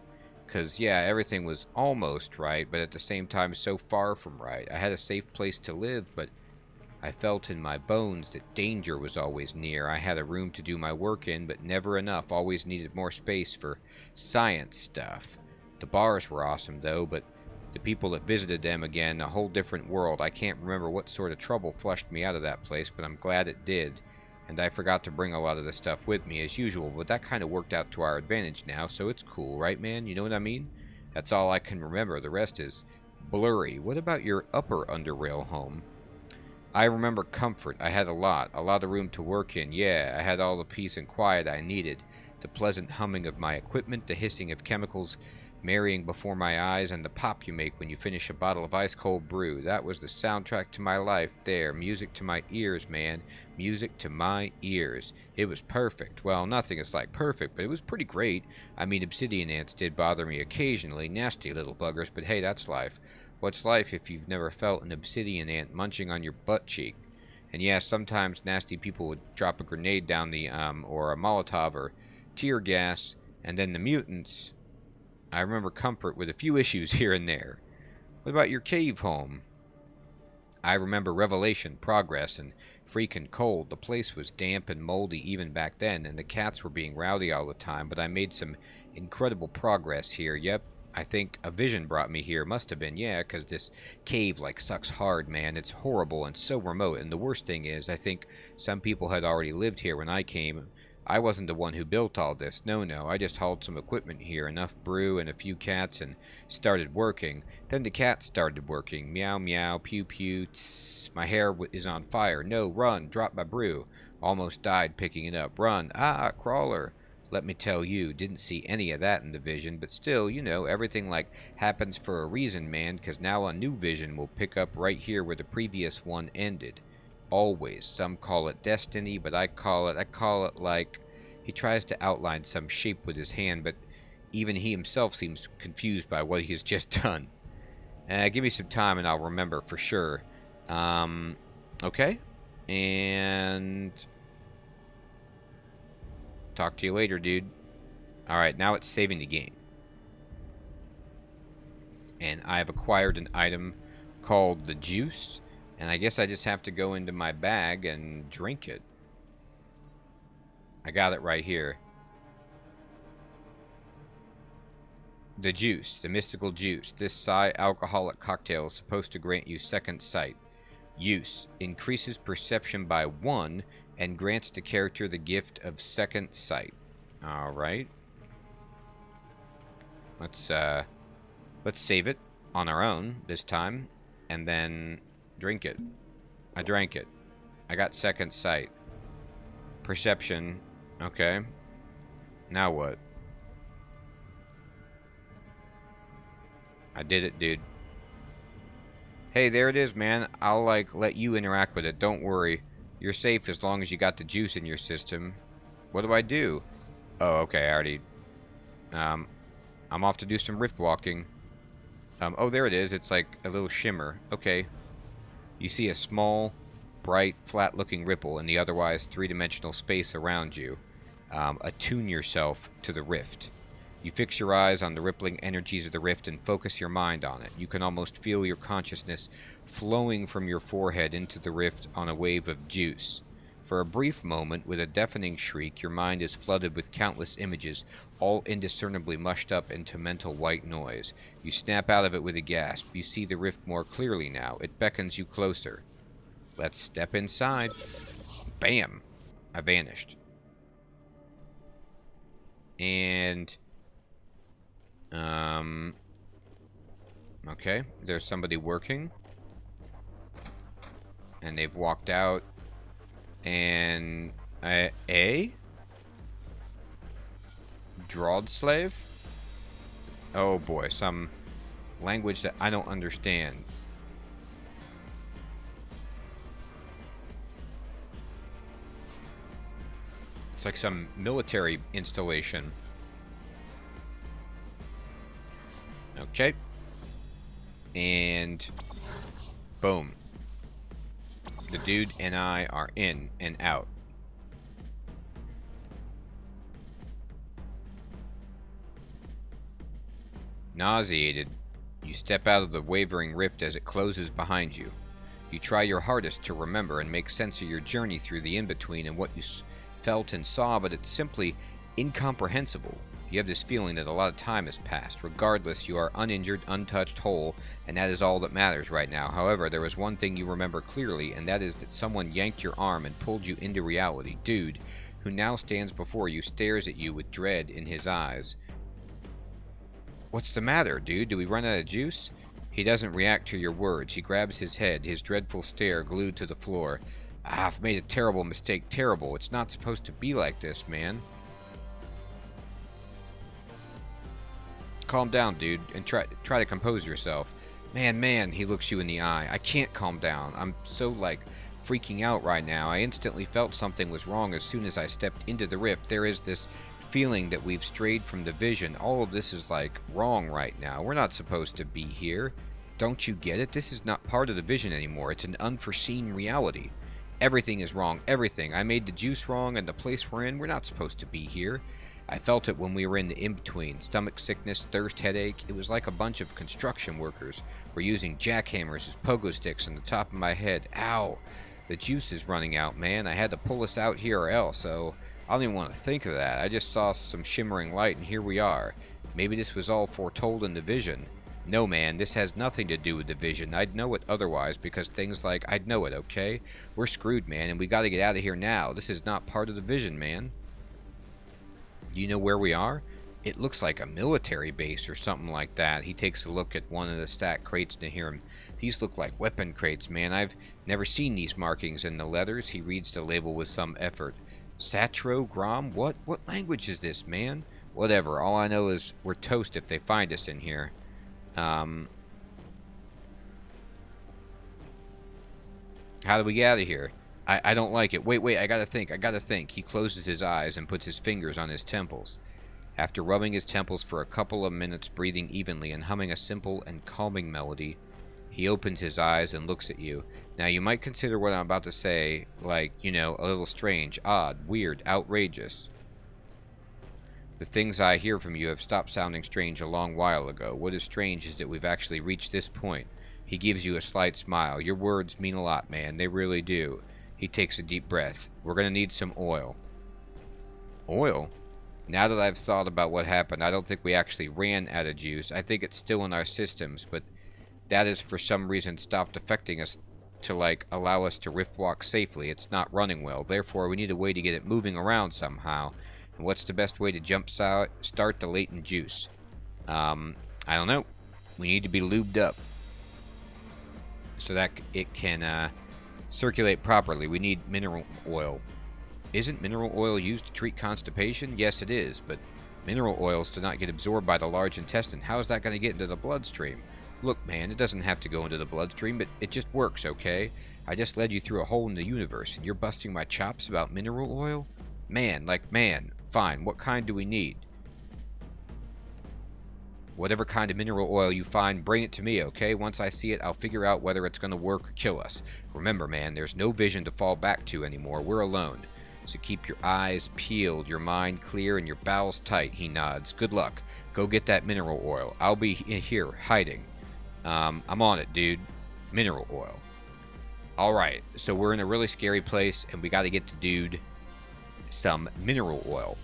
Because, yeah, everything was almost right, but at the same time so far from right. I had a safe place to live, but I felt in my bones that danger was always near. I had a room to do my work in, but never enough. Always needed more space for science stuff. The bars were awesome, though, but the people that visited them, again, a whole different world. I can't remember what sort of trouble flushed me out of that place, but I'm glad it did. And I forgot to bring a lot of the stuff with me, as usual, but that kind of worked out to our advantage now, so it's cool, right, man? You know what I mean? That's all I can remember. The rest is blurry. What about your upper UnderRail home? I remember comfort. I had a lot of room to work in. Yeah, I had all the peace and quiet I needed. The pleasant humming of my equipment, the hissing of chemicals marrying before my eyes, and the pop you make when you finish a bottle of ice-cold brew. That was the soundtrack to my life there. Music to my ears, man. Music to my ears. It was perfect. Well, nothing is like perfect, but it was pretty great. I mean, obsidian ants did bother me occasionally. Nasty little buggers, but hey, that's life. What's life if you've never felt an obsidian ant munching on your butt cheek? And yeah, sometimes nasty people would drop a grenade down the, or a Molotov or tear gas, and then the mutants... I remember comfort with a few issues here and there. What about your cave home? I remember revelation, progress, and freaking cold. The place was damp and moldy even back then, and the cats were being rowdy all the time, but I made some incredible progress here. Yep, I think a vision brought me here. Must have been, yeah, because this cave, like, sucks hard, man. It's horrible and so remote, and the worst thing is, I think some people had already lived here when I came. I wasn't the one who built all this. No, I just hauled some equipment here, enough brew and a few cats, and started working. Then the cats started working. Meow, meow, pew, pew, tss. My hair is on fire. No, run, drop my brew. Almost died picking it up. Run. Ah, crawler. Let me tell you, didn't see any of that in the vision, but still, you know, everything, like, happens for a reason, man, because now a new vision will pick up right here where the previous one ended. Always. Some call it destiny, but I call it like... He tries to outline some shape with his hand, but even he himself seems confused by what he has just done. Give me some time and I'll remember for sure. Okay. And... talk to you later, dude. Alright, now it's saving the game. And I have acquired an item called the juice. And I guess I just have to go into my bag and drink it. I got it right here. The juice, the mystical juice. This psi-alcoholic cocktail is supposed to grant you second sight. Use. Increases perception by 1 and grants the character the gift of second sight. Alright. Let's save it on our own this time. And then... drink it. I drank it. I got second sight. Perception. Okay. Now what? I did it, dude. Hey, there it is, man. I'll, like, let you interact with it. Don't worry. You're safe as long as you got the juice in your system. What do I do? Oh, okay, I already... I'm off to do some rift walking. Oh, there it is. It's like a little shimmer. Okay. You see a small, bright, flat-looking ripple in the otherwise three-dimensional space around you. Attune yourself to the rift. You fix your eyes on the rippling energies of the rift and focus your mind on it. You can almost feel your consciousness flowing from your forehead into the rift on a wave of juice. For a brief moment, with a deafening shriek, your mind is flooded with countless images, all indiscernibly mushed up into mental white noise. You snap out of it with a gasp. You see the rift more clearly now. It beckons you closer. Let's step inside. Bam! I vanished. And... okay, there's somebody working. And they've walked out. And... Drawed slave? Oh boy, some language that I don't understand. It's like some military installation. Okay. And boom. The dude and I are in and out. Nauseated, you step out of the wavering rift as it closes behind you. You try your hardest to remember and make sense of your journey through the in-between and what you felt and saw, but it's simply incomprehensible. You have this feeling that a lot of time has passed. Regardless, you are uninjured, untouched, whole, and that is all that matters right now. However, there is one thing you remember clearly, and that is that someone yanked your arm and pulled you into reality. Dude, who now stands before you, stares at you with dread in his eyes. What's the matter, dude? Do we run out of juice? He doesn't react to your words. He grabs his head, his dreadful stare glued to the floor. I've made a terrible mistake. Terrible. It's not supposed to be like this, man. Calm down, dude, and try to compose yourself. Man, he looks you in the eye. I can't calm down. I'm so, like, freaking out right now. I instantly felt something was wrong as soon as I stepped into the rift. There is this feeling that we've strayed from the vision. All of this is, like, wrong right now. We're not supposed to be here. Don't you get it? This is not part of the vision anymore. It's an unforeseen reality. Everything is wrong. Everything. I made the juice wrong, and the place we're in, we're not supposed to be here. I felt it when we were in the in-between. Stomach sickness, thirst, headache. It was like a bunch of construction workers were using jackhammers as pogo sticks on the top of my head. Ow! The juice is running out, man. I had to pull us out here or else, so I don't even want to think of that. I just saw some shimmering light, and here we are. Maybe this was all foretold in the vision. No, man, this has nothing to do with the vision. I'd know it otherwise, because things like, I'd know it, okay? We're screwed, man, and we gotta get out of here now. This is not part of the vision, man. Do you know where we are? It looks like a military base or something like that. He takes a look at one of the stacked crates to hear him. These look like weapon crates, man. I've never seen these markings in the letters. He reads the label with some effort. Satrogrom? What language is this, man? Whatever. All I know is we're toast if they find us in here. How do we get out of here? I don't like it. Wait, I gotta think. He closes his eyes and puts his fingers on his temples. After rubbing his temples for a couple of minutes, breathing evenly and humming a simple and calming melody, he opens his eyes and looks at you. Now, you might consider what I'm about to say, like, you know, a little strange, odd, weird, outrageous. The things I hear from you have stopped sounding strange a long while ago. What is strange is that we've actually reached this point. He gives you a slight smile. Your words mean a lot, man. They really do. He takes a deep breath. We're going to need some oil. Oil? Now that I've thought about what happened, I don't think we actually ran out of juice. I think it's still in our systems, but that has for some reason stopped affecting us to, like, allow us to rift walk safely. It's not running well. Therefore, we need a way to get it moving around somehow. And what's the best way to start the latent juice? I don't know. We need to be lubed up so that it can circulate properly. We need mineral oil. Isn't mineral oil used to treat constipation? Yes, it is, but Mineral oils do not get absorbed by the large intestine. How is that going to get into the bloodstream? Look, man, it doesn't have to go into the bloodstream, but it just works, okay? I just led you through a hole in the universe, and you're busting my chops about mineral oil? Man, like man. Fine, what kind do we need? Whatever kind of mineral oil you find, bring it to me, okay? Once I see it, I'll figure out whether it's going to work or kill us. Remember, man, there's no vision to fall back to anymore. We're alone. So keep your eyes peeled, your mind clear, and your bowels tight, he nods. Good luck. Go get that mineral oil. I'll be here, hiding. I'm on it, dude. Mineral oil. Alright, so we're in a really scary place, and we got to get to dude some mineral oil.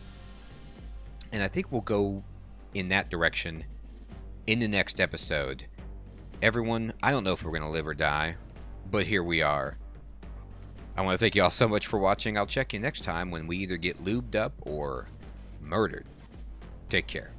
And I think we'll go in that direction in the next episode. Everyone, I don't know if we're going to live or die, but here we are. I want to thank you all so much for watching. I'll check you next time when we either get lubed up or murdered. Take care.